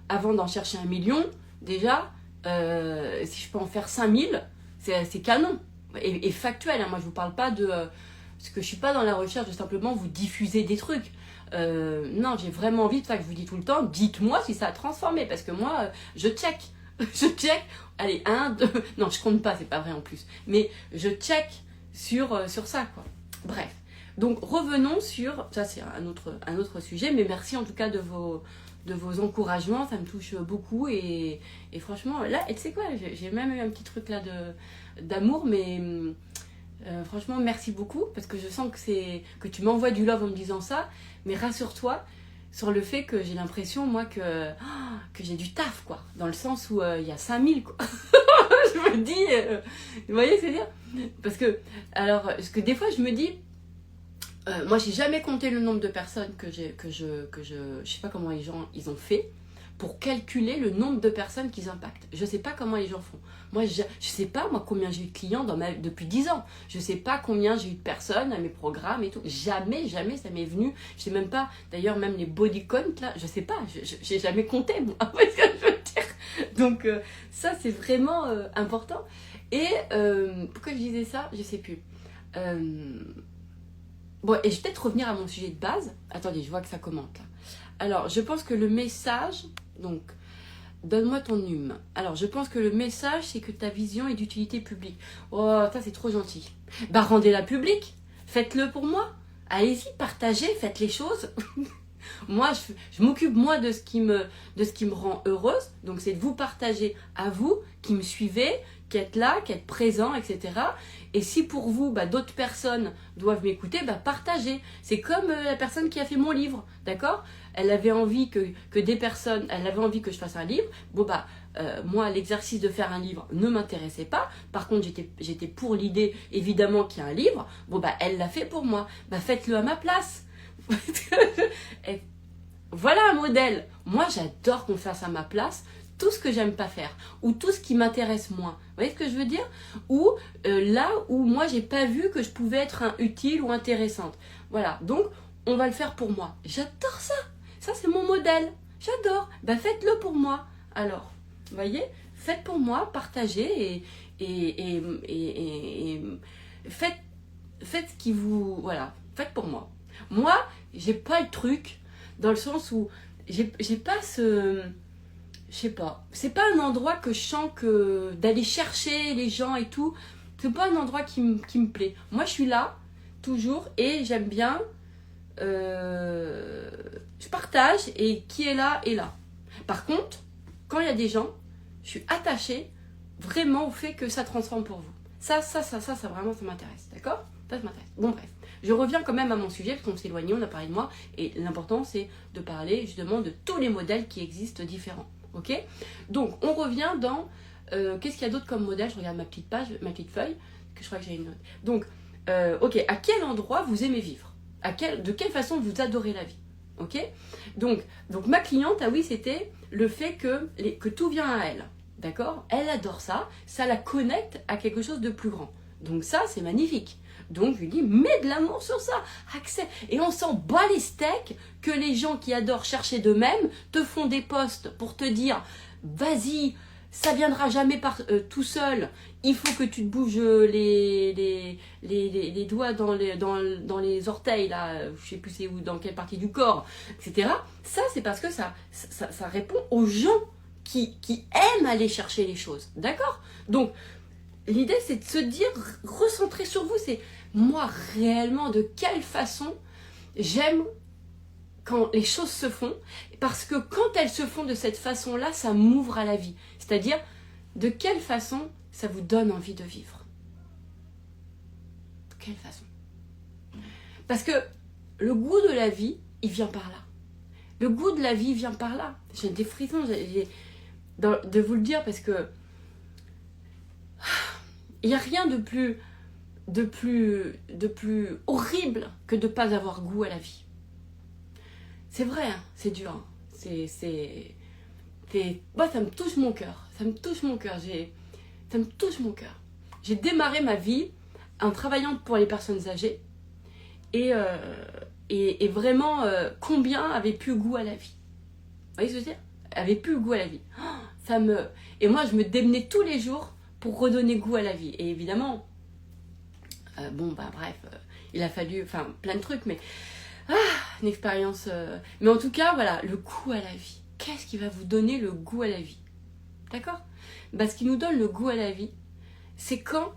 avant d'en chercher 1 million, déjà, si je peux en faire 5000, c'est canon. Et factuel, hein. Moi, je vous parle pas de... parce que je suis pas dans la recherche de simplement vous diffuser des trucs. Non, j'ai vraiment envie de ça que je vous dis tout le temps. Dites-moi si ça a transformé. Parce que moi, je check. Je check. Allez, 1, 2... Non, je compte pas, c'est pas vrai en plus. Mais je check sur ça, quoi. Bref. Donc, revenons sur... Ça, c'est un autre sujet. Mais merci en tout cas de vos encouragements. Ça me touche beaucoup. Et franchement, là, et tu sais quoi, j'ai même eu un petit truc là d'amour. Mais franchement, merci beaucoup. Parce que je sens que tu m'envoies du love en me disant ça. Mais rassure-toi sur le fait que j'ai l'impression, moi, que j'ai du taf, quoi. Dans le sens où il y a 5000, quoi. Je me dis... vous voyez ce que je veux dire? Parce que des fois, je me dis... moi, j'ai jamais compté le nombre de personnes je sais pas comment les gens ils ont fait pour calculer le nombre de personnes qu'ils impactent. Je sais pas comment les gens font. Moi, je sais pas moi combien j'ai eu de clients depuis 10 ans. Je sais pas combien j'ai eu de personnes à mes programmes et tout. Jamais ça m'est venu. Je sais même pas. D'ailleurs, même les body count là, je sais pas. J'ai jamais compté moi. Vous voyez ce que je veux dire? Donc ça c'est vraiment important. Et pourquoi je disais ça? Je sais plus. Bon, et je vais peut-être revenir à mon sujet de base. Attendez, je vois que ça commente là. Alors, je pense que le message, donc, donne-moi ton hume. Alors, je pense que le message, c'est que ta vision est d'utilité publique. Oh, ça, c'est trop gentil. Bah, rendez-la publique. Faites-le pour moi. Allez-y, partagez, faites les choses. Moi, je m'occupe, moi, de ce qui me rend heureuse. Donc, c'est de vous partager à vous, qui me suivez, qui êtes là, qui êtes présents, etc. Et si pour vous, d'autres personnes doivent m'écouter, partagez. C'est comme la personne qui a fait mon livre, d'accord? Elle avait envie elle avait envie que je fasse un livre. Bon, moi, l'exercice de faire un livre ne m'intéressait pas. Par contre, j'étais pour l'idée, évidemment, qu'il y a un livre. Bon, elle l'a fait pour moi. Faites-le à ma place. Et voilà un modèle. Moi, j'adore qu'on fasse à ma place tout ce que j'aime pas faire ou tout ce qui m'intéresse moins. Vous voyez ce que je veux dire? Ou là où moi j'ai pas vu que je pouvais être utile ou intéressante. Voilà, donc on va le faire pour moi. J'adore ça. Ça c'est mon modèle. J'adore. Faites-le pour moi. Alors, vous voyez, faites pour moi, partagez et faites ce qui vous... Voilà, faites pour moi. Moi, j'ai pas le truc dans le sens où j'ai pas ce... Je sais pas, c'est pas un endroit que je sens que d'aller chercher les gens et tout, c'est pas un endroit qui me plaît. Moi je suis là, toujours, et j'aime bien, je partage, et qui est là, est là. Par contre, quand il y a des gens, je suis attachée vraiment au fait que ça transforme pour vous. Ça vraiment, ça m'intéresse, d'accord? Ça m'intéresse. Bon bref, je reviens quand même à mon sujet, parce qu'on s'est éloigné, on a parlé de moi, et l'important c'est de parler justement de tous les modèles qui existent différents. Ok? Donc, on revient dans Qu'est-ce qu'il y a d'autre comme modèle? Je regarde ma petite page, ma petite feuille, que je crois que j'ai une note. Donc, ok, à quel endroit vous aimez vivre? De quelle façon vous adorez la vie? Ok? Donc ma cliente, ah oui, c'était le fait que tout vient à elle. D'accord? Elle adore ça, ça la connecte à quelque chose de plus grand. Donc ça, c'est magnifique. Donc je lui dis, mets de l'amour sur ça, accès. Et on s'en bat les steaks que les gens qui adorent chercher d'eux-mêmes te font des posts pour te dire, vas-y, ça viendra jamais tout seul. Il faut que tu te bouges les doigts dans les orteils, là, je sais plus c'est où, dans quelle partie du corps, etc. Ça, c'est parce que ça répond aux gens qui aiment aller chercher les choses. D'accord? Donc, l'idée, c'est de se dire, recentrer sur vous, c'est moi réellement de quelle façon j'aime quand les choses se font, parce que quand elles se font de cette façon-là, ça m'ouvre à la vie. C'est-à-dire, de quelle façon ça vous donne envie de vivre? De quelle façon? Parce que le goût de la vie, il vient par là. Le goût de la vie vient par là. J'ai des frissons de vous le dire, parce que il n'y a rien de plus horrible que de ne pas avoir goût à la vie. C'est vrai, hein, c'est dur. Hein. Moi, ça me touche mon cœur. Ça me touche mon cœur. Ça me touche mon cœur. J'ai démarré ma vie en travaillant pour les personnes âgées. Et vraiment, combien avaient plus goût à la vie? Vous voyez ce que je veux dire? Avaient plus goût à la vie. Et moi, je me démenais tous les jours pour redonner goût à la vie. Et évidemment, il a fallu, plein de trucs, mais une expérience. Mais en tout cas, voilà, le goût à la vie. Qu'est-ce qui va vous donner le goût à la vie? D'accord? Ce qui nous donne le goût à la vie, c'est quand,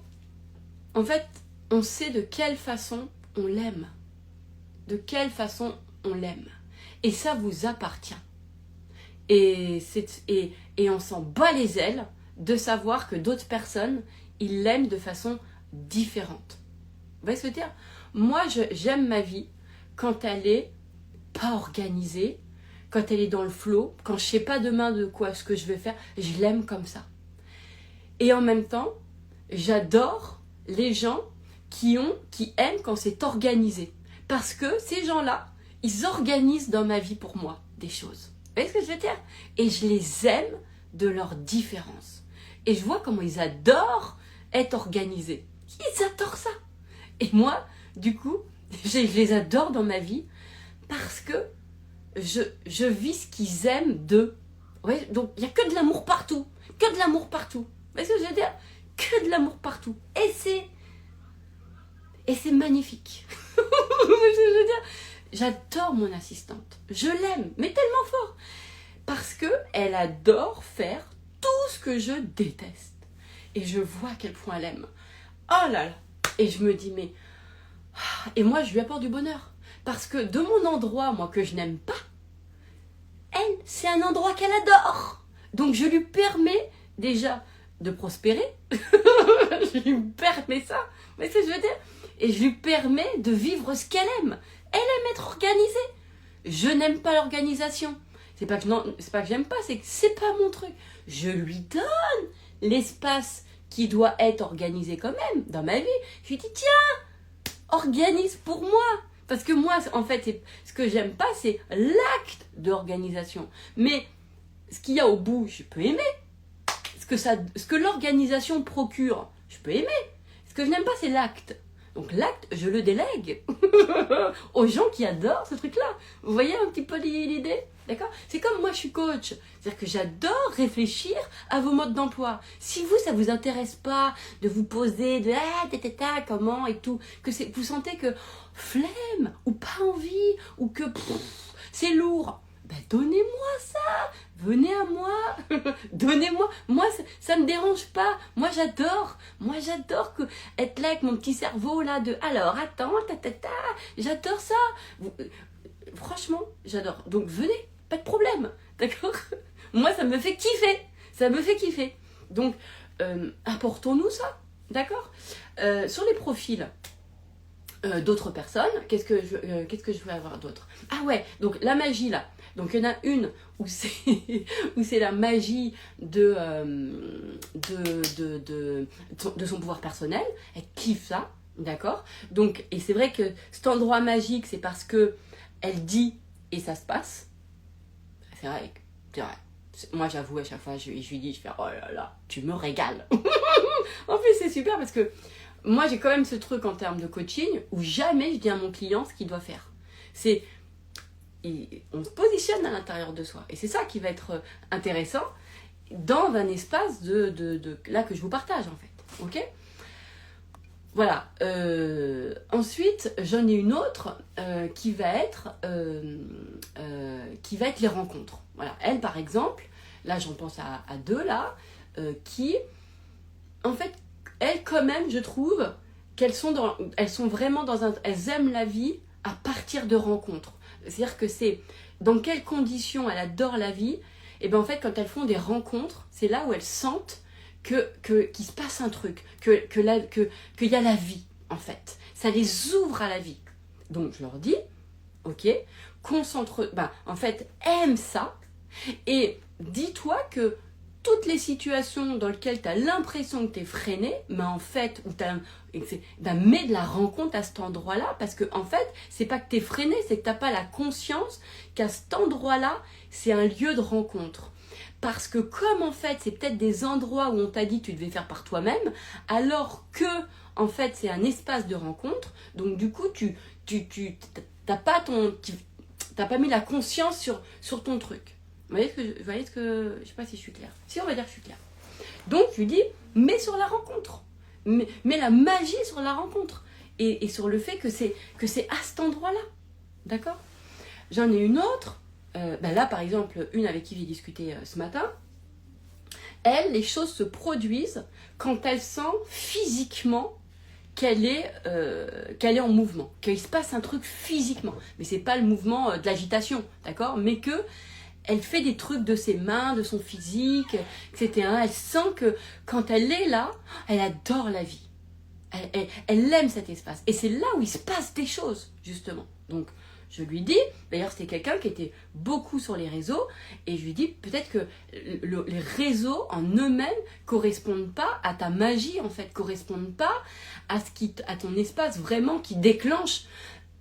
en fait, on sait de quelle façon on l'aime. De quelle façon on l'aime. Et ça vous appartient. Et on s'en bat les ailes de savoir que d'autres personnes, ils l'aiment de façon différente. Vous voyez ce que je veux dire? Moi, j'aime ma vie quand elle est pas organisée, quand elle est dans le flow, quand je sais pas demain ce que je vais faire, je l'aime comme ça. Et en même temps, j'adore les gens qui aiment quand c'est organisé. Parce que ces gens-là, ils organisent dans ma vie pour moi des choses. Vous voyez ce que je veux dire? Et je les aime de leur différence. Et je vois comment ils adorent être organisés. Ils adorent ça. Et moi, du coup, je les adore dans ma vie parce que je vis ce qu'ils aiment d'eux. Ouais, donc, il n'y a que de l'amour partout. Que de l'amour partout. Vous voyez ce que je veux dire? Que de l'amour partout. Et c'est magnifique. Vous voyez ce que je veux dire? J'adore mon assistante. Je l'aime, mais tellement fort. Parce qu'elle adore faire tout ce que je déteste. Et je vois à quel point elle aime. Oh là là. Et je me dis, mais... Et moi, je lui apporte du bonheur. Parce que de mon endroit, moi, que je n'aime pas, elle, c'est un endroit qu'elle adore. Donc, je lui permets déjà de prospérer. Je lui permets ça. Vous voyez ce que je veux dire? Et je lui permets de vivre ce qu'elle aime. Elle aime être organisée. Je n'aime pas l'organisation. C'est pas que j'aime pas, c'est que c'est pas mon truc. Je lui donne l'espace qui doit être organisé quand même dans ma vie. Je lui dis, tiens, organise pour moi. Parce que moi, en fait, ce que j'aime pas, c'est l'acte d'organisation. Mais ce qu'il y a au bout, je peux aimer. Ce que l'organisation procure, je peux aimer. Ce que je n'aime pas, c'est l'acte. Donc l'acte, je le délègue aux gens qui adorent ce truc-là. Vous voyez un petit peu l'idée? D'accord? C'est comme moi, je suis coach. C'est-à-dire que j'adore réfléchir à vos modes d'emploi. Si vous, ça vous intéresse pas de vous poser de comment et tout, que vous sentez que flemme ou pas envie ou que c'est lourd, donnez-moi ça. Venez à moi, donnez-moi. Moi, ça me dérange pas. Moi, j'adore être là avec mon petit cerveau là de. Alors, attends, j'adore ça. Franchement, j'adore. Donc, venez, pas de problème, d'accord? Moi, ça me fait kiffer. Donc, apportons-nous ça, d'accord? Sur les profils d'autres personnes, qu'est-ce que je veux avoir d'autre? Ah ouais, donc la magie là. Donc il y en a une où c'est où c'est la magie de son pouvoir personnel. Elle kiffe ça, d'accord? Donc, et c'est vrai que cet endroit magique, c'est parce que elle dit et ça se passe. C'est vrai, c'est vrai. Moi, j'avoue, à chaque fois, je lui dis, je fais, oh là là, tu me régales. En plus, c'est super parce que moi, j'ai quand même ce truc en termes de coaching où jamais je dis à mon client ce qu'il doit faire. C'est, on se positionne à l'intérieur de soi. Et c'est ça qui va être intéressant dans un espace là que je vous partage, en fait. Ok ? Voilà. Ensuite, j'en ai une autre qui va être les rencontres. Voilà. Elle, par exemple, là, j'en pense à deux, là, qui, en fait, elles, quand même, je trouve qu'elles sont vraiment elles aiment la vie à partir de rencontres. C'est-à-dire que c'est dans quelles conditions elles adorent la vie. Et bien, en fait, quand elles font des rencontres, c'est là où elles sentent qu'il se passe un truc, qu'il y a la vie, en fait. Ça les ouvre à la vie. Donc, je leur dis, ok, en fait, aime ça, et dis-toi que toutes les situations dans lesquelles tu as l'impression que tu es freiné, mais en fait, mets de la rencontre à cet endroit-là, parce que en fait, c'est pas que tu es freiné, c'est que tu n'as pas la conscience qu'à cet endroit-là, c'est un lieu de rencontre. Parce que comme en fait, c'est peut-être des endroits où on t'a dit que tu devais faire par toi-même, alors que en fait, c'est un espace de rencontre, donc du coup, t'as pas mis la conscience sur ton truc. Vous voyez ce que je sais pas si je suis claire. Si, on va dire que je suis claire. Donc, je lui dis, mets sur la rencontre. Mets la magie sur la rencontre. Et sur le fait que c'est à cet endroit-là. D'accord ? J'en ai une autre. Là, par exemple, une avec qui j'ai discuté ce matin. Elle, les choses se produisent quand elle sent physiquement qu'elle est en mouvement. Qu'il se passe un truc physiquement. Mais c'est pas le mouvement de l'agitation. D'accord ? Mais que elle fait des trucs de ses mains, de son physique, etc. Elle sent que quand elle est là, elle adore la vie. Elle aime cet espace. Et c'est là où il se passe des choses, justement. Donc, je lui dis, d'ailleurs, c'était quelqu'un qui était beaucoup sur les réseaux, et je lui dis, peut-être que les réseaux en eux-mêmes correspondent pas à ta magie, en fait, correspondent pas à ton espace vraiment qui déclenche,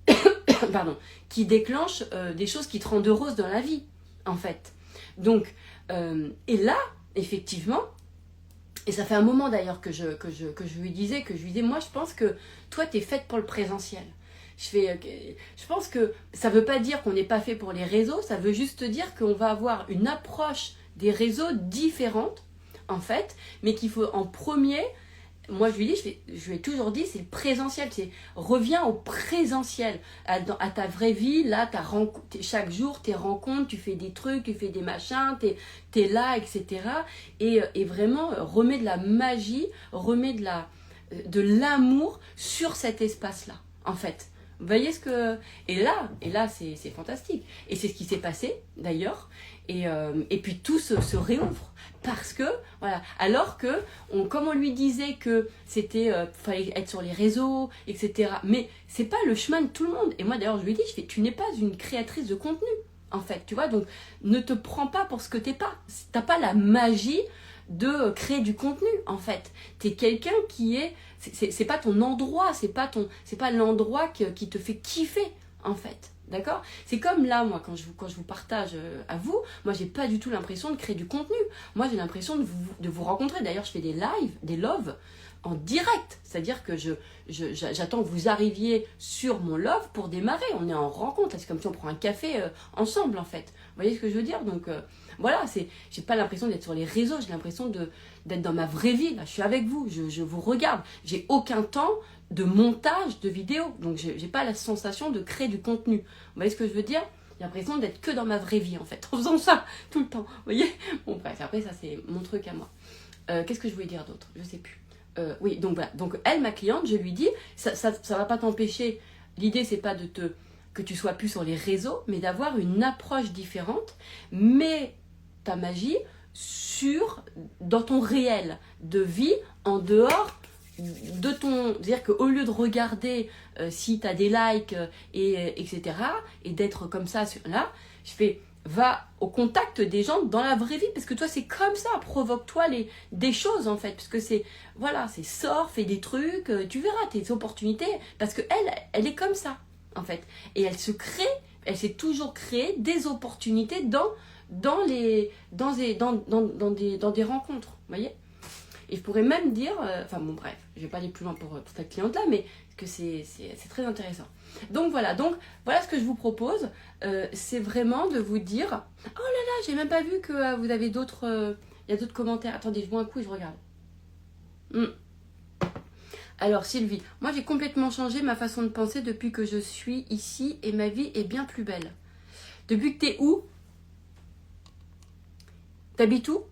des choses qui te rendent heureuse dans la vie. En fait. Donc, et là, effectivement, et ça fait un moment d'ailleurs que je lui disais, moi je pense que toi t'es faite pour le présentiel. Je pense que ça veut pas dire qu'on n'est pas fait pour les réseaux, ça veut juste dire qu'on va avoir une approche des réseaux différente, en fait, mais qu'il faut en premier. Moi, je lui ai toujours dit, c'est le présentiel. Reviens au présentiel, à ta vraie vie. Là, chaque jour, tes rencontres, tu fais des trucs, tu fais des machins, t'es là, etc. Et vraiment, remets de la magie, remets de l'amour sur cet espace-là, en fait. Vous voyez ce que... Et là, c'est fantastique. Et c'est ce qui s'est passé, d'ailleurs. Et puis tout se réouvre. Parce que, voilà, alors que, comme on lui disait que fallait être sur les réseaux, etc. Mais c'est pas le chemin de tout le monde. Et moi, d'ailleurs, je lui ai dit, tu n'es pas une créatrice de contenu, en fait, tu vois. Donc, ne te prends pas pour ce que t'es pas. T'as pas la magie de créer du contenu, en fait. T'es quelqu'un qui c'est pas ton endroit, c'est pas l'endroit qui te fait kiffer, en fait. D'accord ? C'est comme là, moi, quand je vous partage à vous, moi, j'ai pas du tout l'impression de créer du contenu. Moi, j'ai l'impression de vous rencontrer. D'ailleurs, je fais des lives, des loves en direct. C'est-à-dire que j'attends que vous arriviez sur mon love pour démarrer. On est en rencontre. C'est comme si on prend un café ensemble, en fait. Vous voyez ce que je veux dire ? Donc, voilà, j'ai pas l'impression d'être sur les réseaux. J'ai l'impression d'être dans ma vraie vie. Là, je suis avec vous. Je vous regarde. J'ai aucun temps de montage de vidéos. Donc, j'ai pas la sensation de créer du contenu. Vous voyez ce que je veux dire ? J'ai l'impression d'être que dans ma vraie vie, en fait, en faisant ça tout le temps. Vous voyez ? Bon, bref, après, ça, c'est mon truc à moi. Qu'est-ce que je voulais dire d'autre ? Je sais plus. Oui, donc voilà. Donc, elle, ma cliente, je lui dis, ça va pas t'empêcher. L'idée, c'est pas que tu sois plus sur les réseaux, mais d'avoir une approche différente. Mais ta magie dans ton réel de vie, en dehors de ton... C'est-à-dire qu'au lieu de regarder si tu as des likes, etc., et d'être comme ça, là, va au contact des gens dans la vraie vie, parce que toi c'est comme ça, provoque-toi des choses en fait, parce que c'est, voilà, c'est sort, fais des trucs, tu verras tes opportunités, parce que elle est comme ça en fait, et elle s'est toujours créée des opportunités dans des rencontres, vous voyez. Et je pourrais même dire, enfin bon bref, je vais pas aller plus loin pour cette cliente-là, mais que c'est très intéressant. Donc voilà ce que je vous propose, c'est vraiment de vous dire, oh là là, j'ai même pas vu que vous avez d'autres, il y a d'autres commentaires. Attendez, je bois un coup et je regarde. Alors Sylvie, moi j'ai complètement changé ma façon de penser depuis que je suis ici et ma vie est bien plus belle. Depuis que t'es où? T'habites où?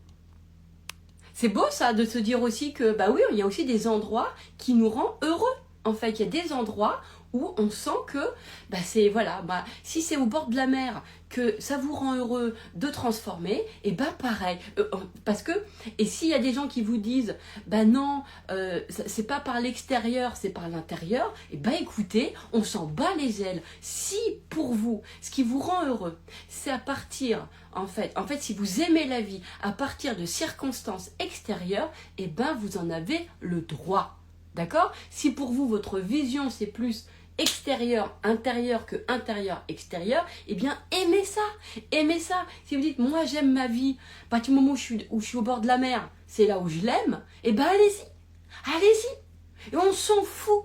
C'est beau ça de se dire aussi que, bah oui, il y a aussi des endroits qui nous rendent heureux. En fait, il y a des endroits où on sent que, bah c'est, voilà, bah, si c'est au bord de la mer, que ça vous rend heureux de transformer, et bah pareil. Parce que, et s'il y a des gens qui vous disent, bah non, c'est pas par l'extérieur, c'est par l'intérieur, et bah écoutez, on s'en bat les ailes. Si pour vous, ce qui vous rend heureux, c'est à partir, en fait, si vous aimez la vie à partir de circonstances extérieures, et ben vous en avez le droit. D'accord? Si pour vous, votre vision, c'est plus extérieur, intérieur que intérieur, extérieur, eh bien, aimez ça. Aimez ça. Si vous dites, moi, j'aime ma vie, à partir du moment où je suis au bord de la mer, c'est là où je l'aime, eh ben, allez-y. Allez-y. Et on s'en fout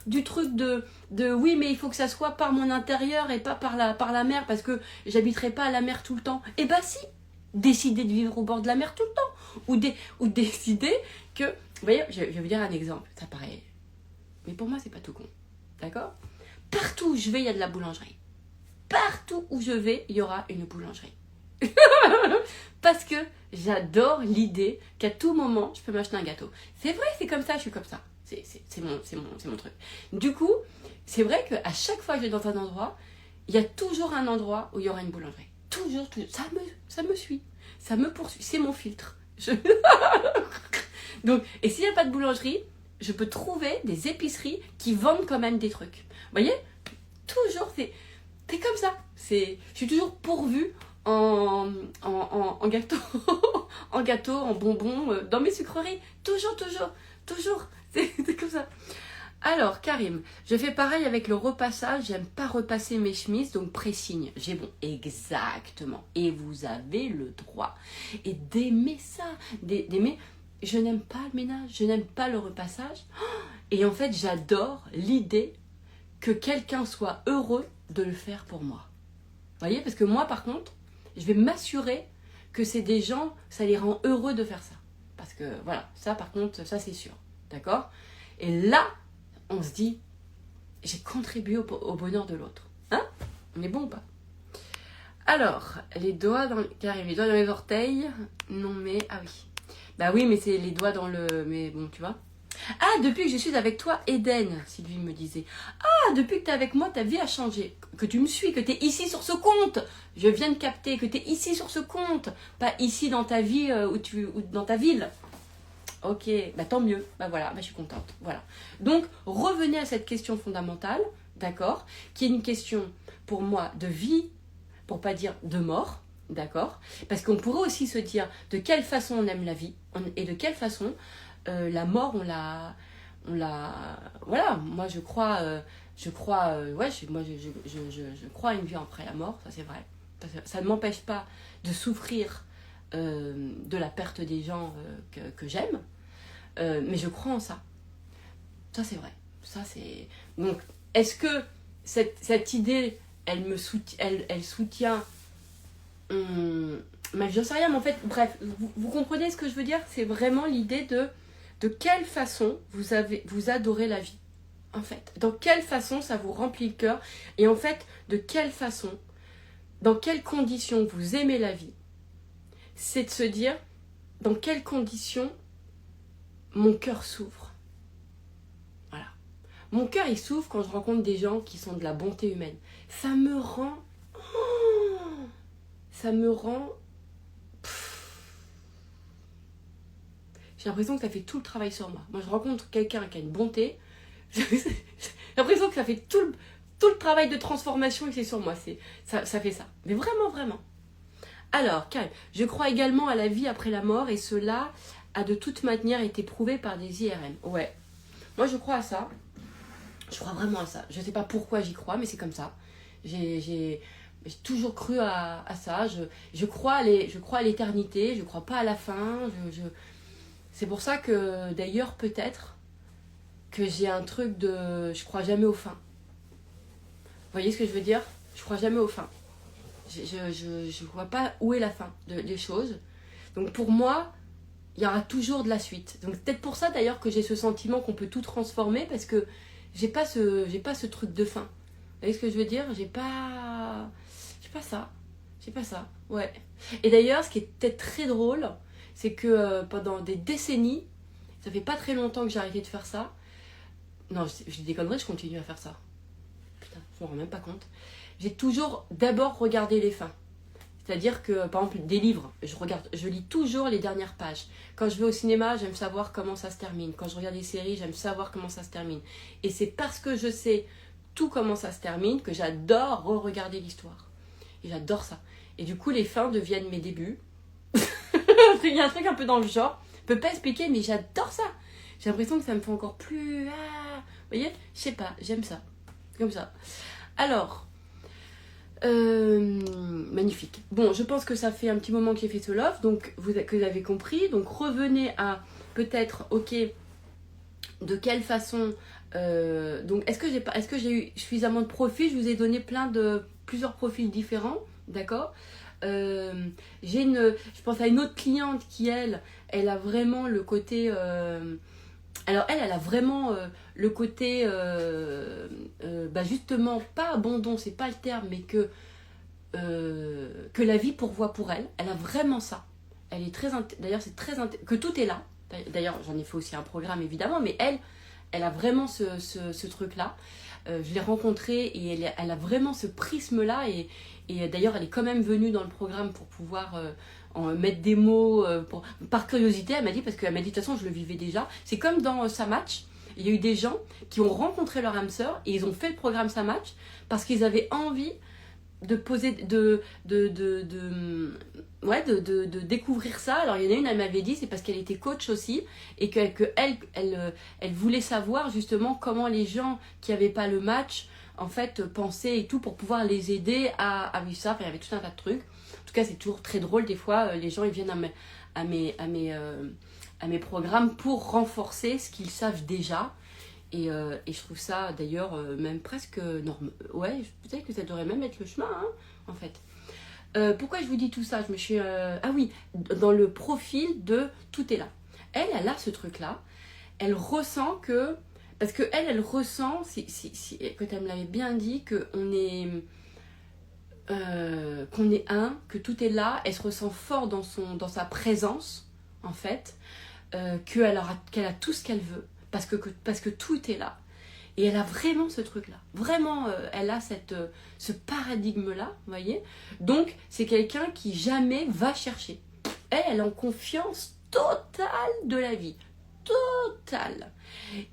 du truc de oui, mais il faut que ça soit par mon intérieur et pas par la mer, parce que j'habiterai pas à la mer tout le temps. Eh ben, si. Décidez de vivre au bord de la mer tout le temps. Ou décidez que... Vous voyez, je vais vous dire un exemple. Ça paraît... Mais pour moi, c'est pas tout con. D'accord? Partout où je vais, il y a de la boulangerie. Partout où je vais, il y aura une boulangerie. Parce que j'adore l'idée qu'à tout moment, je peux m'acheter un gâteau. C'est vrai, c'est comme ça, je suis comme ça. C'est mon truc. Du coup, c'est vrai qu'à chaque fois que je vais dans un endroit, il y a toujours un endroit où il y aura une boulangerie. Toujours. Ça me suit. Ça me poursuit. C'est mon filtre. Donc, et s'il n'y a pas de boulangerie, je peux trouver des épiceries qui vendent quand même des trucs. Vous voyez? Toujours, c'est comme ça. Je suis toujours pourvue en gâteau, en gâteau, en bonbons, dans mes sucreries. Toujours. C'est comme ça. Alors, Karim, je fais pareil avec le repassage. J'aime pas repasser mes chemises, donc pressigne. J'ai bon, exactement. Et vous avez le droit. Et d'aimer ça. D'aimer. Je n'aime pas le ménage, je n'aime pas le repassage. Et en fait, j'adore l'idée que quelqu'un soit heureux de le faire pour moi. Vous voyez, parce que moi, par contre, je vais m'assurer que c'est des gens, ça les rend heureux de faire ça. Parce que, voilà, ça, par contre, ça, c'est sûr. D'accord? Et là, on se dit, j'ai contribué au bonheur de l'autre. Hein? On est bon ou pas? Alors, les doigts dans les orteils. Non, mais, ah oui. Bah oui, mais c'est les doigts dans le... Mais bon, tu vois. Ah, depuis que je suis avec toi, Eden, Sylvie me disait. Ah, depuis que tu es avec moi, ta vie a changé. Que tu me suis, que tu es ici sur ce compte. Je viens de capter que tu es ici sur ce compte. Pas ici dans ta vie ou dans ta ville. Ok, bah tant mieux. Bah voilà, bah je suis contente. Voilà. Donc, revenez à cette question fondamentale, d'accord, qui est une question, pour moi, de vie, pour pas dire de mort. D'accord? Parce qu'on pourrait aussi se dire de quelle façon on aime la vie et de quelle façon la mort on la voilà, moi je crois je crois à une vie après la mort, ça c'est vrai. Ça ne m'empêche pas de souffrir de la perte des gens que j'aime, mais je crois en ça. Ça c'est vrai. Ça c'est donc est-ce que cette idée elle soutient mais j'en sais rien, mais en fait, bref, vous comprenez ce que je veux dire? C'est vraiment l'idée de quelle façon vous adorez la vie, en fait. Dans quelle façon ça vous remplit le cœur, et en fait, de quelle façon, dans quelles conditions vous aimez la vie. C'est de se dire, dans quelles conditions mon cœur s'ouvre. Voilà. Mon cœur, il s'ouvre quand je rencontre des gens qui sont de la bonté humaine. Ça me rend... J'ai l'impression que ça fait tout le travail sur moi. Moi, je rencontre quelqu'un qui a une bonté. J'ai l'impression que ça fait tout le... tout le travail de transformation, c'est sur moi. Ça fait ça. Mais vraiment, vraiment. Alors, Kyle, je crois également à la vie après la mort et cela a de toute manière été prouvé par des IRM. Ouais. Moi, je crois à ça. Je crois vraiment à ça. Je ne sais pas pourquoi j'y crois, mais c'est comme ça. J'ai toujours cru à ça. Je crois à l'éternité. Je ne crois pas à la fin. C'est pour ça que, d'ailleurs, peut-être que j'ai un truc de... Je crois jamais aux fins. Vous voyez ce que je veux dire? Je crois jamais aux fins. Je vois pas où est la fin des choses. Donc pour moi, il y aura toujours de la suite. Donc peut-être pour ça d'ailleurs que j'ai ce sentiment qu'on peut tout transformer parce que j'ai pas ce truc de fin. Vous voyez ce que je veux dire? J'ai pas ça. J'ai pas ça. Ouais. Et d'ailleurs, ce qui est peut-être très drôle, c'est que pendant des décennies, ça fait pas très longtemps que j'ai arrêté de faire ça. Non, je dis des conneries, je continue à faire ça. Putain, je me rends même pas compte. J'ai toujours d'abord regardé les fins. C'est-à-dire que, par exemple, des livres, je lis toujours les dernières pages. Quand je vais au cinéma, j'aime savoir comment ça se termine. Quand je regarde des séries, j'aime savoir comment ça se termine. Et c'est parce que je sais tout comment ça se termine que j'adore re-regarder l'histoire. Et j'adore ça. Et du coup, les fins deviennent mes débuts. Il y a un truc un peu dans le genre. Je peux pas expliquer, mais j'adore ça. J'ai l'impression que ça me fait encore plus... Ah, vous voyez? Je sais pas, j'aime ça. Comme ça. Alors... magnifique. Bon, je pense que ça fait un petit moment que j'ai fait ce love, donc que vous avez compris. Donc revenez à peut-être, ok, de quelle façon. Donc est-ce que j'ai eu suffisamment de profils? Je vous ai donné plusieurs profils différents, d'accord. Je pense à une autre cliente qui elle a vraiment le côté. Alors elle a vraiment le côté, justement, pas abandon, c'est pas le terme, mais que la vie pourvoit pour elle. Elle a vraiment ça. Elle est d'ailleurs, c'est que tout est là. D'ailleurs, j'en ai fait aussi un programme, évidemment, mais elle a vraiment ce truc-là. Je l'ai rencontrée et elle a vraiment ce prisme-là. Et d'ailleurs, elle est quand même venue dans le programme pour pouvoir... mettre des mots par curiosité. Elle m'a dit, parce qu'elle m'a dit de toute façon je le vivais déjà, c'est comme dans Sa Match, il y a eu des gens qui ont rencontré leur âme sœur et ils ont fait le programme Sa Match parce qu'ils avaient envie de poser de découvrir ça. Alors il y en a une, elle m'avait dit, c'est parce qu'elle était coach aussi et elle voulait savoir justement comment les gens qui n'avaient pas le match en fait pensaient et tout pour pouvoir les aider à vivre ça. Enfin, il y avait tout un tas de trucs. En tout cas, c'est toujours très drôle. Des fois, les gens ils viennent à mes programmes pour renforcer ce qu'ils savent déjà. Et je trouve ça d'ailleurs même presque normal. Ouais, peut-être que ça devrait même être le chemin, hein, en fait. Pourquoi je vous dis tout ça? Je me suis... Ah oui, dans le profil de Tout est là. Elle a ce truc-là. Elle ressent que... Parce que elle ressent, quand elle me l'avait bien dit, qu'on est... qu'on est un, que tout est là, elle se ressent fort dans sa présence, en fait, qu'elle a tout ce qu'elle veut, parce que tout est là. Et elle a vraiment ce truc-là. Vraiment, elle a ce paradigme-là, vous voyez. Donc, c'est quelqu'un qui jamais va chercher. Elle est en confiance totale de la vie. Totale.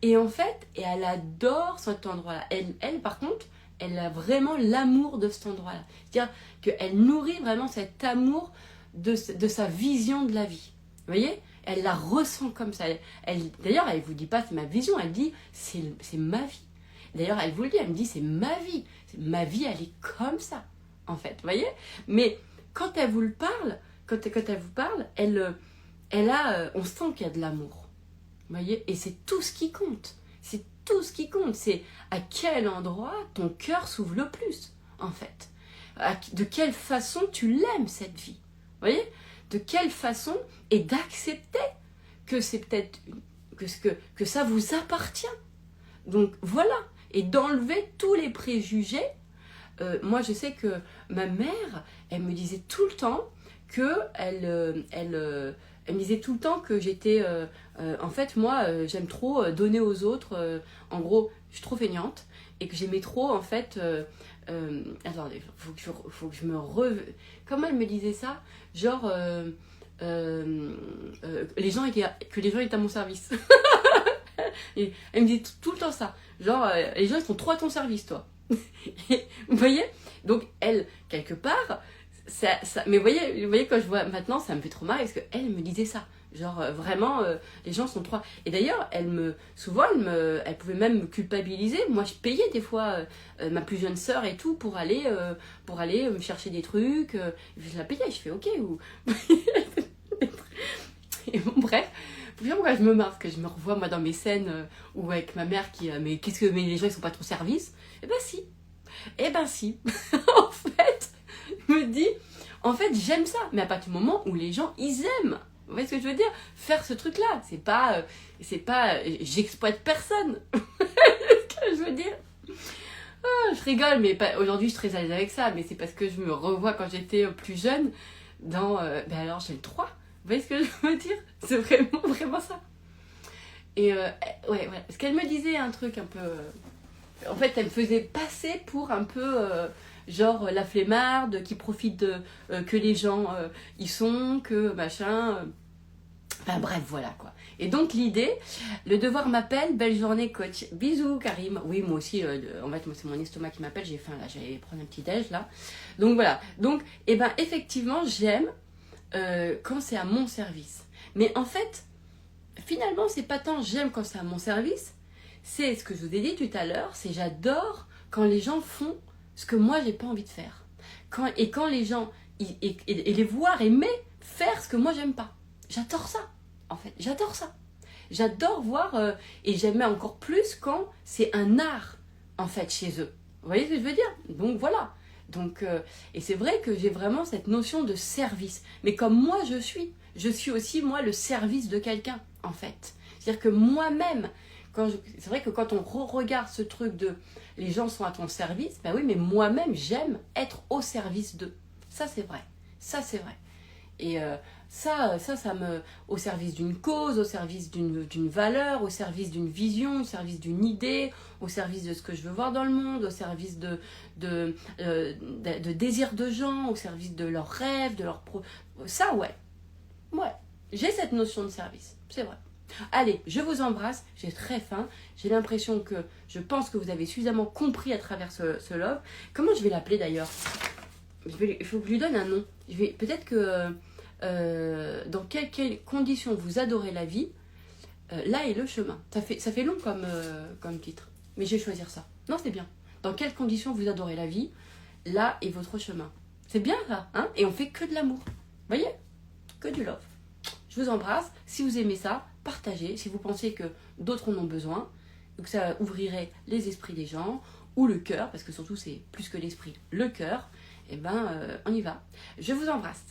Et en fait, elle adore cet endroit-là. Elle, par contre, elle a vraiment l'amour de cet endroit-là. C'est-à-dire qu'elle nourrit vraiment cet amour de sa vision de la vie. Vous voyez? Elle la ressent comme ça. D'ailleurs, elle ne vous dit pas c'est ma vision, elle dit c'est ma vie. D'ailleurs, elle vous le dit, elle me dit c'est ma vie. Ma vie, elle est comme ça, en fait. Vous voyez? Mais quand elle vous parle, on sent qu'il y a de l'amour. Vous voyez? Et c'est tout ce qui compte. C'est tout ce qui compte. C'est à quel endroit ton cœur s'ouvre le plus, en fait. De quelle façon tu l'aimes, cette vie. Vous voyez? De quelle façon, et d'accepter que c'est peut-être que ça vous appartient. Donc voilà, et d'enlever tous les préjugés. Moi, je sais que ma mère, elle me disait tout le temps que elle me disait tout le temps que j'étais... en fait, moi, j'aime trop donner aux autres. En gros, je suis trop feignante. Et que j'aimais trop, en fait... attendez, faut que je me... Comment elle me disait ça? Genre... que les gens étaient à mon service. Et elle me disait tout le temps ça. Genre, les gens, ils sont trop à ton service, toi. Et, vous voyez? Donc elle, quelque part, mais vous voyez, quand je vois maintenant, ça me fait trop marrer parce qu'elle me disait ça. Genre vraiment, les gens sont trop... Et d'ailleurs, souvent, elle pouvait même me culpabiliser. Moi, je payais des fois ma plus jeune sœur et tout pour aller me chercher des trucs. Je la payais, je fais ok. Ou... Et bon, bref, vous savez pourquoi je me marre? Parce que je me revois moi dans mes scènes où avec ma mère qui... mais qu'est-ce que... Mais les gens, ils sont pas trop service? Eh ben si. Eh ben si. En fait, je me dis... En fait, j'aime ça. Mais à partir du moment où les gens, ils aiment. Vous voyez ce que je veux dire? Faire ce truc-là, c'est pas, j'exploite personne. Ce que je veux dire. Je rigole, mais aujourd'hui, je suis très à l'aise avec ça. Mais c'est parce que je me revois quand j'étais plus jeune dans, ben alors j'ai le 3. Vous voyez ce que je veux dire? C'est vraiment, vraiment ça. Et ouais. Parce qu'elle me disait un truc un peu... en fait, elle me faisait passer pour un peu... genre la flemmarde qui profite que les gens y sont, que machin. Enfin bref, voilà quoi. Et donc l'idée, le devoir m'appelle, belle journée coach. Bisous Karim. Oui, moi aussi, en fait, moi c'est mon estomac qui m'appelle, j'ai faim là, j'allais prendre un petit déj là. Donc voilà. Donc, eh ben effectivement, j'aime quand c'est à mon service. Mais en fait, finalement, c'est pas tant j'aime quand c'est à mon service, c'est ce que je vous ai dit tout à l'heure, c'est j'adore quand les gens font ce que moi j'ai pas envie de faire. Quand les gens et les voir aimer faire ce que moi j'aime pas. J'adore ça, en fait, j'adore ça. J'adore voir, et j'aimais encore plus quand c'est un art, en fait, chez eux. Vous voyez ce que je veux dire? Donc voilà. Donc, et c'est vrai que j'ai vraiment cette notion de service. Mais comme moi je suis aussi moi le service de quelqu'un, en fait. C'est-à-dire que moi-même, c'est vrai que quand on regarde ce truc de les gens sont à ton service, ben oui, mais moi-même j'aime être au service d'eux. Ça c'est vrai. Ça c'est vrai. Et ça me... Au service d'une cause, au service d'une valeur, au service d'une vision, au service d'une idée, au service de ce que je veux voir dans le monde, au service de désir de gens, au service de leurs rêves, de leurs... Ça, ouais. Ouais. J'ai cette notion de service. C'est vrai. Allez, je vous embrasse. J'ai très faim. J'ai l'impression que... Je pense que vous avez suffisamment compris à travers ce love. Comment je vais l'appeler d'ailleurs? Il faut que je lui donne un nom. Peut-être que dans quelles conditions vous adorez la vie, là est le chemin. Ça fait long comme titre, mais je vais choisir ça. Non, c'est bien. Dans quelles conditions vous adorez la vie, là est votre chemin. C'est bien ça, hein? Et on fait que de l'amour. Vous voyez? Que du love. Je vous embrasse. Si vous aimez ça, partagez. Si vous pensez que d'autres en ont besoin, que ça ouvrirait les esprits des gens, ou le cœur, parce que surtout c'est plus que l'esprit, le cœur, eh ben on y va. Je vous embrasse.